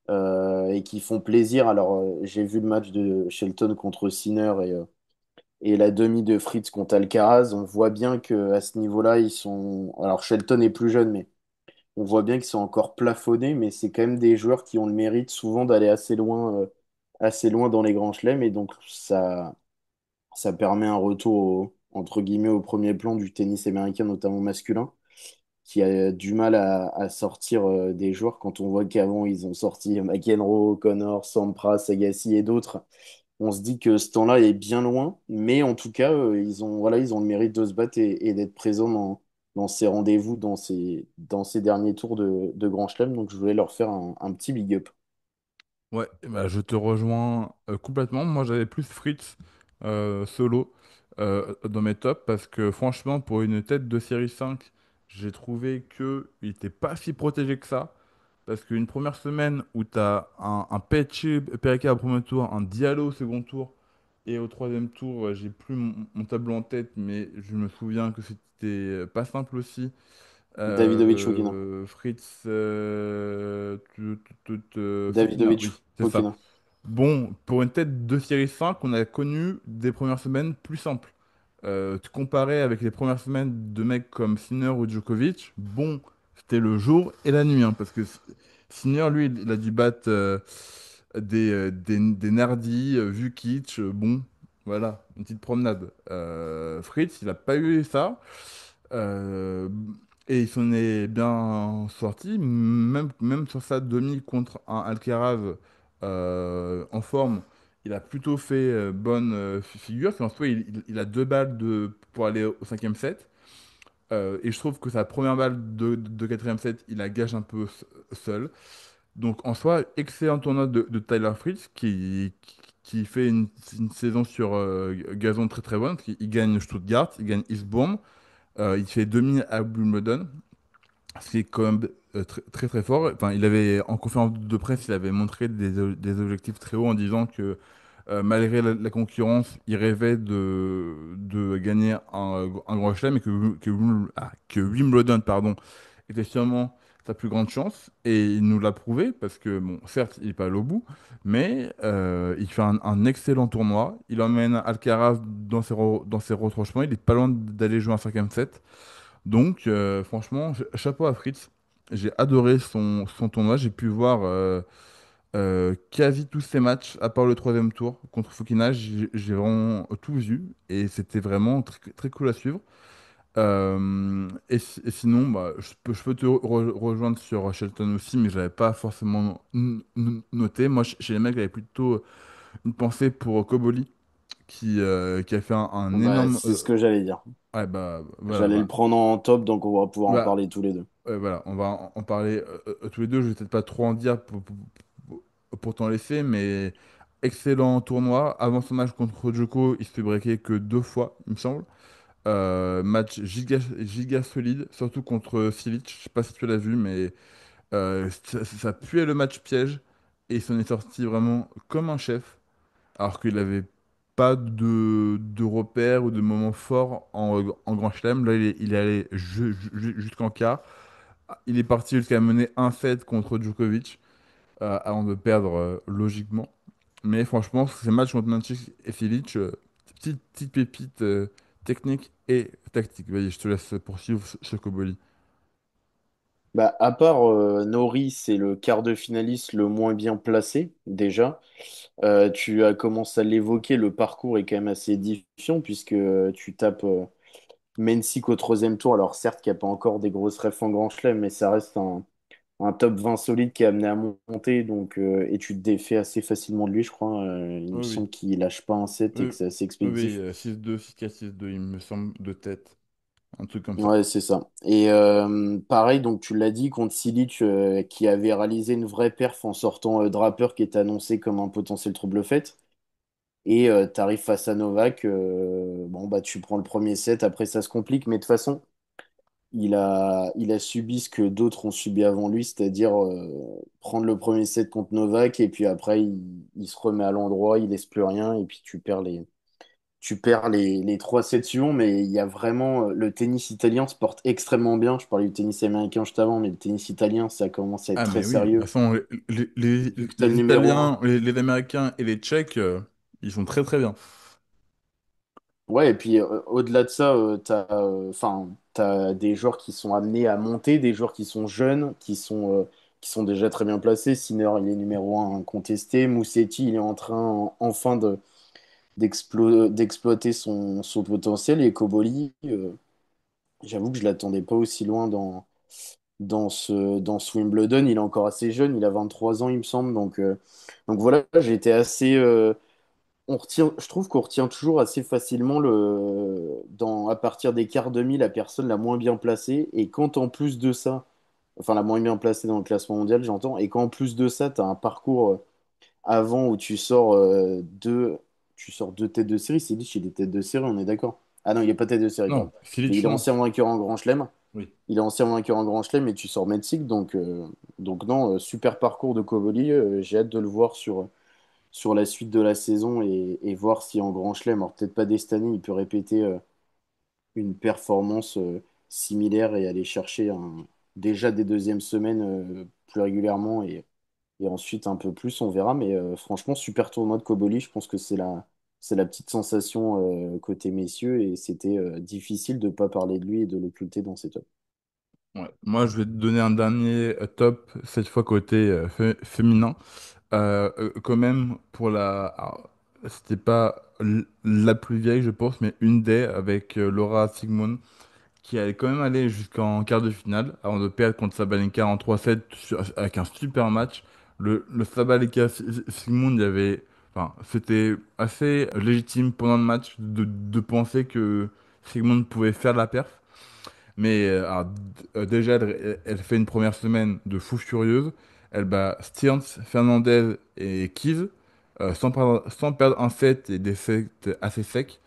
et qui font plaisir. Alors, j'ai vu le match de Shelton contre Sinner et la demi de Fritz contre Alcaraz. On voit bien que à ce niveau-là, ils sont. Alors, Shelton est plus jeune, mais on voit bien qu'ils sont encore plafonnés, mais c'est quand même des joueurs qui ont le mérite souvent d'aller assez loin dans les grands chelems, et donc ça permet un retour entre guillemets au premier plan du tennis américain, notamment masculin, qui a du mal à sortir des joueurs quand on voit qu'avant ils ont sorti McEnroe, Connor, Sampras, Agassi et d'autres. On se dit que ce temps-là est bien loin, mais en tout cas, ils ont le mérite de se battre et d'être présents dans ces rendez-vous, dans ces derniers tours de Grand Chelem. Donc, je voulais leur faire un petit big up. Ouais, bah, je te rejoins complètement. Moi, j'avais plus Fritz solo dans mes tops parce que franchement, pour une tête de série 5, j'ai trouvé que il était pas si protégé que ça. Parce qu'une première semaine où tu as un Petchi Pereka au premier tour, un Diallo au second tour Et au troisième tour, j'ai plus mon tableau en tête, mais je me souviens que c'était pas simple aussi. Davidovich Fokina. Fritz, Fokina, Davidovich oui, c'est ça. Fokina. Bon, pour une tête de série 5, on a connu des premières semaines plus simples. Tu comparais avec les premières semaines de mecs comme Sinner ou Djokovic, bon, c'était le jour et la nuit, hein, parce que Sinner, lui, il a dû battre des Nardi, Vukic, bon, voilà, une petite promenade. Fritz, il n'a pas eu ça. Euh, et il s'en est bien sorti, même sur sa demi contre un Alcaraz en forme, il a plutôt fait bonne figure. En soi, il a deux balles pour aller au cinquième set. Et je trouve que sa première balle de quatrième set, il la gâche un peu seul. Donc en soi, excellent tournoi de Tyler Fritz qui fait une saison sur gazon très très bonne. Il gagne Stuttgart, il gagne Eastbourne. Il fait demi à Wimbledon, ce qui est quand même très très fort. Enfin, il avait, en conférence de presse, il avait montré des objectifs très hauts en disant que malgré la concurrence, il rêvait de gagner un grand chelem et que Wimbledon pardon, était sûrement sa plus grande chance. Et il nous l'a prouvé parce que, bon, certes, il n'est pas allé au bout, mais il fait un excellent tournoi. Il emmène Alcaraz dans ses retranchements. Il est pas loin d'aller jouer un cinquième set. Donc, franchement, chapeau à Fritz. J'ai adoré son tournoi. J'ai pu voir quasi tous ses matchs, à part le troisième tour contre Fukina. J'ai vraiment tout vu et c'était vraiment très cool à suivre. Et sinon, bah, je peux te rejoindre sur Shelton aussi, mais je l'avais pas forcément noté. Moi, chez les mecs, j'avais plutôt une pensée pour Koboli, qui a fait un Bah, énorme. c'est ce que j'allais dire. Ouais, bah, voilà, J'allais le bah, prendre en top, donc on va pouvoir en bah, parler tous les deux. voilà, on va en parler tous les deux. Je vais peut-être pas trop en dire pour t'en laisser, mais excellent tournoi. Avant son match contre Djoko, il se fait breaker que deux fois, il me semble. Match giga solide, surtout contre Silic. Je sais pas si tu l'as vu, mais ça puait le match piège et il s'en est sorti vraiment comme un chef, alors qu'il avait pas de repères ou de moments forts en Grand Chelem. Là, il est allé jusqu'en quart. Il est parti jusqu'à mener un set contre Djokovic avant de perdre logiquement. Mais franchement, ces matchs contre Mancic et Silic, petite pépite technique et tactique. Vas-y, je te laisse poursuivre ce Koboli. Bah, à part Nori, c'est le quart de finaliste le moins bien placé, déjà. Tu as commencé à l'évoquer, le parcours est quand même assez édifiant, puisque tu tapes Mensik au troisième tour. Alors, certes, qu'il n'y a pas encore des grosses refs en Grand Chelem, mais ça reste un top 20 solide qui est amené à monter. Donc, et tu te défais assez facilement de lui, je crois. Il me Oui, oui. semble qu'il lâche pas un set et Oui, que c'est assez oui, oui, expéditif. 6-2, 6-4, 6-2, il me semble, de tête. Un truc comme ça. Ouais, c'est ça. Et pareil, donc tu l'as dit, contre Silic, qui avait réalisé une vraie perf en sortant Draper, qui est annoncé comme un potentiel trouble fait. Et t'arrives face à Novak, bon, bah, tu prends le premier set, après ça se complique, mais de toute façon, il a subi ce que d'autres ont subi avant lui, c'est-à-dire prendre le premier set contre Novak, et puis après, il se remet à l'endroit, il laisse plus rien, et puis tu perds les 3 sets suivants, mais il y a vraiment. Le tennis italien se porte extrêmement bien. Je parlais du tennis américain juste avant, mais le tennis italien, ça commence à être Ah, très mais oui, de toute sérieux. façon, Vu que tu as le les numéro un. Italiens, les Américains et les Tchèques, ils sont très très bien. Ouais, et puis au-delà de ça, t'as des joueurs qui sont amenés à monter, des joueurs qui sont jeunes, qui sont déjà très bien placés. Sinner, il est numéro un incontesté. Musetti, il est en train enfin d'exploiter son potentiel. Et Koboli, j'avoue que je l'attendais pas aussi loin dans ce Wimbledon. Il est encore assez jeune, il a 23 ans, il me semble. Donc voilà, j'ai été assez. Je trouve qu'on retient toujours assez facilement à partir des quarts demi, la personne la moins bien placée. Et quand en plus de ça, enfin la moins bien placée dans le classement mondial, j'entends, et quand en plus de ça, tu as un parcours avant où tu sors deux têtes de série, c'est dit chez des têtes de série, on est d'accord. Ah non, il n'y a pas tête de série, pardon. Non, Silic, Il est non. ancien vainqueur en Grand Chelem. Oui. Il est ancien vainqueur en Grand Chelem et tu sors Mexique. Donc non, super parcours de Kovoli. J'ai hâte de le voir sur la suite de la saison et voir si en Grand Chelem, alors peut-être pas d'Estany, il peut répéter une performance similaire et aller chercher déjà des deuxièmes semaines plus régulièrement et ensuite un peu plus, on verra. Mais franchement, super tournoi de Koboli, je pense que c'est la petite sensation côté messieurs et c'était difficile de ne pas parler de lui et de l'occulter dans ces tops. Ouais. Moi, je vais te donner un dernier top, cette fois côté féminin. Quand même, pour la. Alors, c'était pas la plus vieille, je pense, mais une des, avec Laura Sigmund, qui allait quand même aller jusqu'en quart de finale, avant de perdre contre Sabalenka en 3-7 avec un super match. Le Sabalenka Sigmund, il y avait. Enfin, c'était assez légitime pendant le match de penser que Sigmund pouvait faire la perf. Mais déjà, elle fait une première semaine de fou furieuse. Elle bat Stearns, Fernandez et Keys sans perdre un set et des sets assez secs.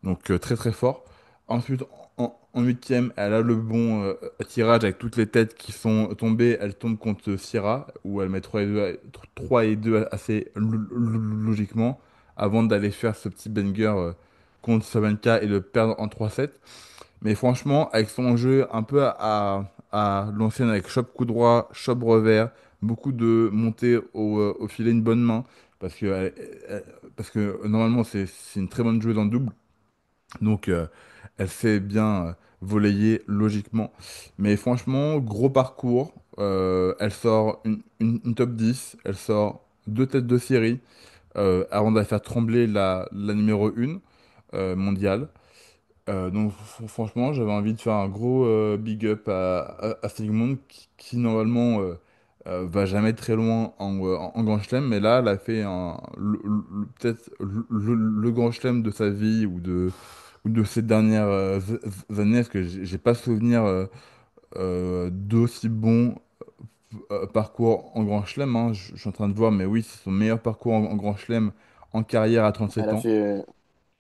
Donc très très fort. Ensuite, en huitième, elle a le bon tirage avec toutes les têtes qui sont tombées. Elle tombe contre Sierra, où elle met 3 et 2 assez logiquement, avant d'aller faire ce petit banger contre Sabalenka et de perdre en 3-7. Mais franchement, avec son jeu un peu à l'ancienne, avec chop coup droit, chop revers, beaucoup de montées au filet, une bonne main, parce que, parce que normalement, c'est une très bonne joueuse en double, donc elle sait bien volleyer logiquement. Mais franchement, gros parcours, elle sort une top 10, elle sort deux têtes de série, avant d'aller faire trembler la numéro 1 mondiale. Donc franchement, j'avais envie de faire un gros big up à Sigmund qui, normalement va jamais très loin en Grand Chelem, mais là, elle a fait peut-être le Grand Chelem de sa vie ou de ces dernières années, parce que j'ai pas souvenir d'aussi bons parcours en Grand Chelem, hein. Je suis en train de voir, mais oui, c'est son meilleur parcours en Grand Chelem en carrière à Elle 37 a ans, fait,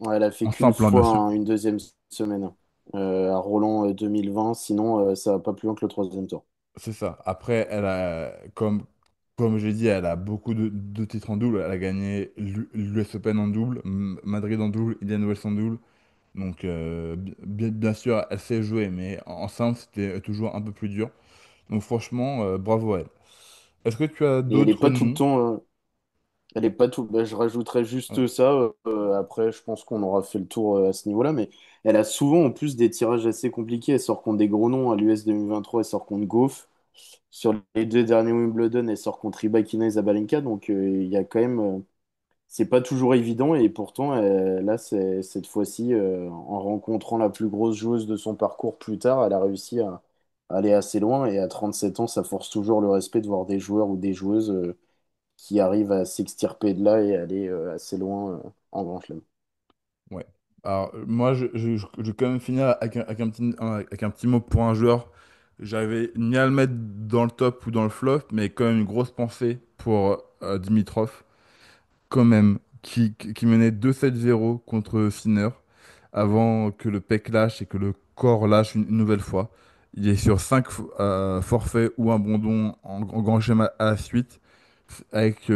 ouais, elle a fait en qu'une simple, hein, bien fois sûr. une deuxième semaine à Roland 2020, sinon ça va pas plus loin que le troisième tour. C'est ça. Après, comme j'ai dit, elle a beaucoup de titres en double. Elle a gagné l'US Open en double, Madrid en double, Indian Wells en double. Donc, bien sûr, elle sait jouer, mais en simple, c'était toujours un peu plus dur. Donc, franchement, bravo à elle. Est-ce que tu as Et elle est d'autres pas tout le noms? temps, elle est pas tout. Bah, je rajouterais Ouais. juste ça. Après, je pense qu'on aura fait le tour à ce niveau-là, mais elle a souvent en plus des tirages assez compliqués. Elle sort contre des gros noms à l'US 2023, elle sort contre Goff. Sur les deux derniers Wimbledon, elle sort contre Rybakina et Zabalenka, donc il y a quand même. C'est pas toujours évident et pourtant, là, cette fois-ci, en rencontrant la plus grosse joueuse de son parcours plus tard, elle a réussi à aller assez loin et à 37 ans, ça force toujours le respect de voir des joueurs ou des joueuses qui arrivent à s'extirper de là et aller assez loin en Grand Chelem. Ouais. Alors, moi, je vais quand même finir avec un petit mot pour un joueur. J'avais ni à le mettre dans le top ou dans le flop, mais quand même une grosse pensée pour Dimitrov, quand même, qui menait 2-7-0 contre Sinner, avant que le pec lâche et que le corps lâche une nouvelle fois. Il est sur 5 forfaits ou abandons en grand schéma à la suite, avec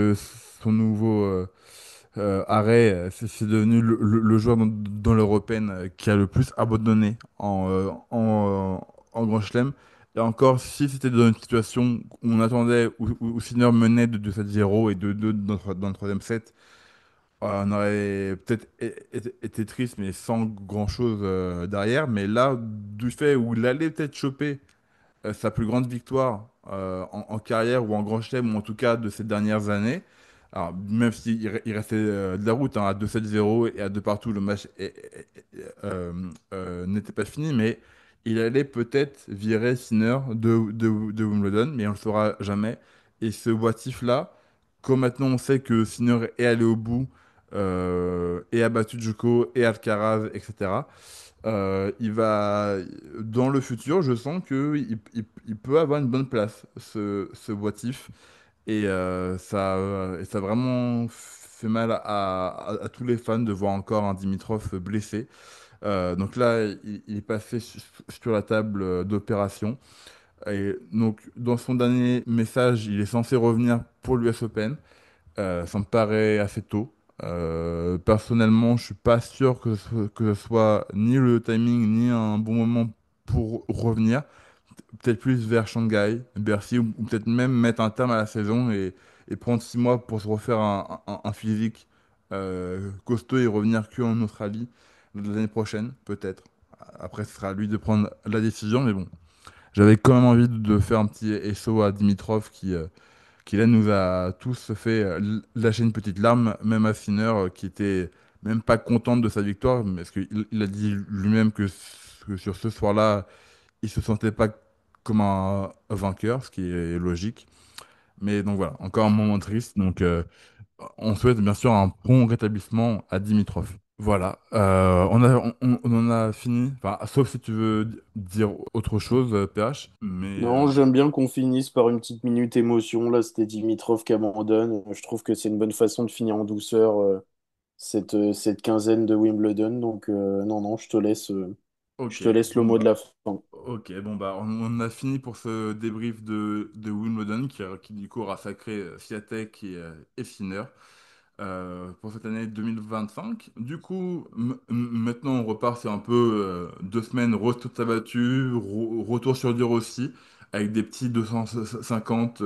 son nouveau arrêt. C'est devenu le joueur dans l'Européenne qui a le plus abandonné en grand chelem. Et encore, si c'était dans une situation où on attendait, où Sinner menait de 2-7-0 et 2-2 dans le troisième set, on aurait peut-être été triste, mais sans grand-chose derrière. Mais là, du fait où il allait peut-être choper sa plus grande victoire en carrière ou en grand chelem, ou en tout cas de ces dernières années. Alors, même s'il il restait de la route, hein, à 2-7-0 et à 2 partout, le match n'était pas fini, mais il allait peut-être virer Sinner de Wimbledon, mais on ne le saura jamais. Et ce boitif-là, comme maintenant on sait que Sinner est allé au bout, et a battu Djoko et Alcaraz, etc. Il va, dans le futur, je sens que il peut avoir une bonne place, ce boitif. Et ça vraiment fait mal à tous les fans de voir encore un Dimitrov blessé. Donc là, il est passé sur la table d'opération. Et donc, dans son dernier message, il est censé revenir pour l'US Open. Ça me paraît assez tôt. Personnellement, je suis pas sûr que ce soit ni le timing ni un bon moment pour revenir. Peut-être plus vers Shanghai, Bercy, ou peut-être même mettre un terme à la saison et prendre 6 mois pour se refaire un physique costaud et revenir que en Australie l'année prochaine, peut-être. Après, ce sera à lui de prendre la décision, mais bon. J'avais quand même envie de faire un petit SO à Dimitrov qui là nous a tous fait lâcher une petite larme, même à Sinner qui était même pas contente de sa victoire, parce qu'il il a dit lui-même que sur ce soir-là, il se sentait pas comme un vainqueur, ce qui est logique. Mais donc voilà, encore un moment triste. Donc on souhaite bien sûr un bon rétablissement à Dimitrov. Voilà, on en a fini. Enfin, sauf si tu veux dire autre chose, PH. Mais Non, j'aime bien qu'on finisse par une petite minute émotion. Là, c'était Dimitrov qui abandonne. Je trouve que c'est une bonne façon de finir en douceur cette quinzaine de Wimbledon. Donc, non, non, je ok, te laisse le bon mot de bah, la fin. ok, bon bah, on a fini pour ce débrief de Wimbledon qui du coup aura sacré Swiatek et Sinner. Pour cette année 2025. Du coup, maintenant on repart, c'est un peu 2 semaines retour abattu, retour sur dur aussi, avec des petits 250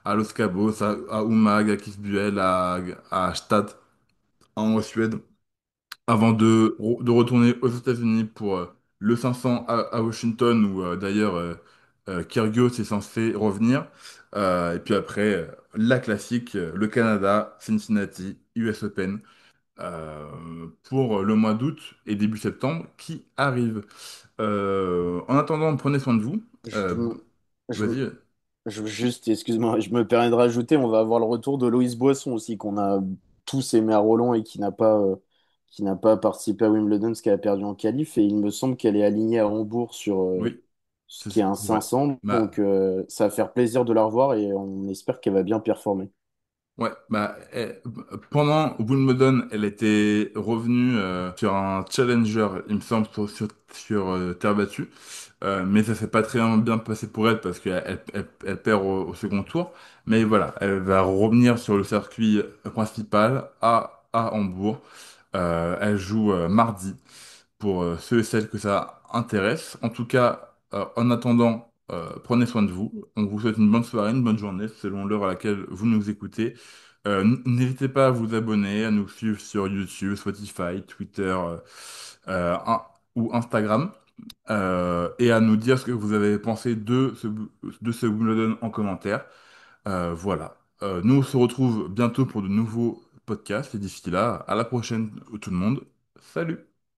à Los Cabos, à Umag, à Kisbuel, à Stad en Suède, avant de retourner aux États-Unis pour le 500 à Washington, où d'ailleurs Kyrgios est censé revenir. Et puis après, la classique, le Canada, Cincinnati, US Open pour le mois d'août et début septembre qui arrive. En attendant, prenez soin de vous. Je, me- je, Vas-y. juste, excuse-moi, je me permets de rajouter, on va avoir le retour de Loïs Boisson aussi, qu'on a tous aimé à Roland et qui n'a pas participé à Wimbledon, parce qu'elle a perdu en qualif. Et il me semble qu'elle est alignée à Hambourg sur Oui, ce qui est un ouais. 500. Donc, Bah, ça va faire plaisir de la revoir et on espère qu'elle va bien performer. ouais, bah, pendant Wimbledon, elle était revenue sur un challenger, il me semble, sur terre battue. Mais ça s'est pas très bien passé pour elle parce qu'elle perd au second tour. Mais voilà, elle va revenir sur le circuit principal à Hambourg. Elle joue mardi pour ceux et celles que ça intéresse. En tout cas, en attendant, prenez soin de vous. On vous souhaite une bonne soirée, une bonne journée, selon l'heure à laquelle vous nous écoutez. N'hésitez pas à vous abonner, à nous suivre sur YouTube, Spotify, Twitter ou Instagram, et à nous dire ce que vous avez pensé de ce Wimbledon en commentaire. Voilà. Nous, on se retrouve bientôt pour de nouveaux podcasts, et d'ici là, à la prochaine tout le monde. Salut!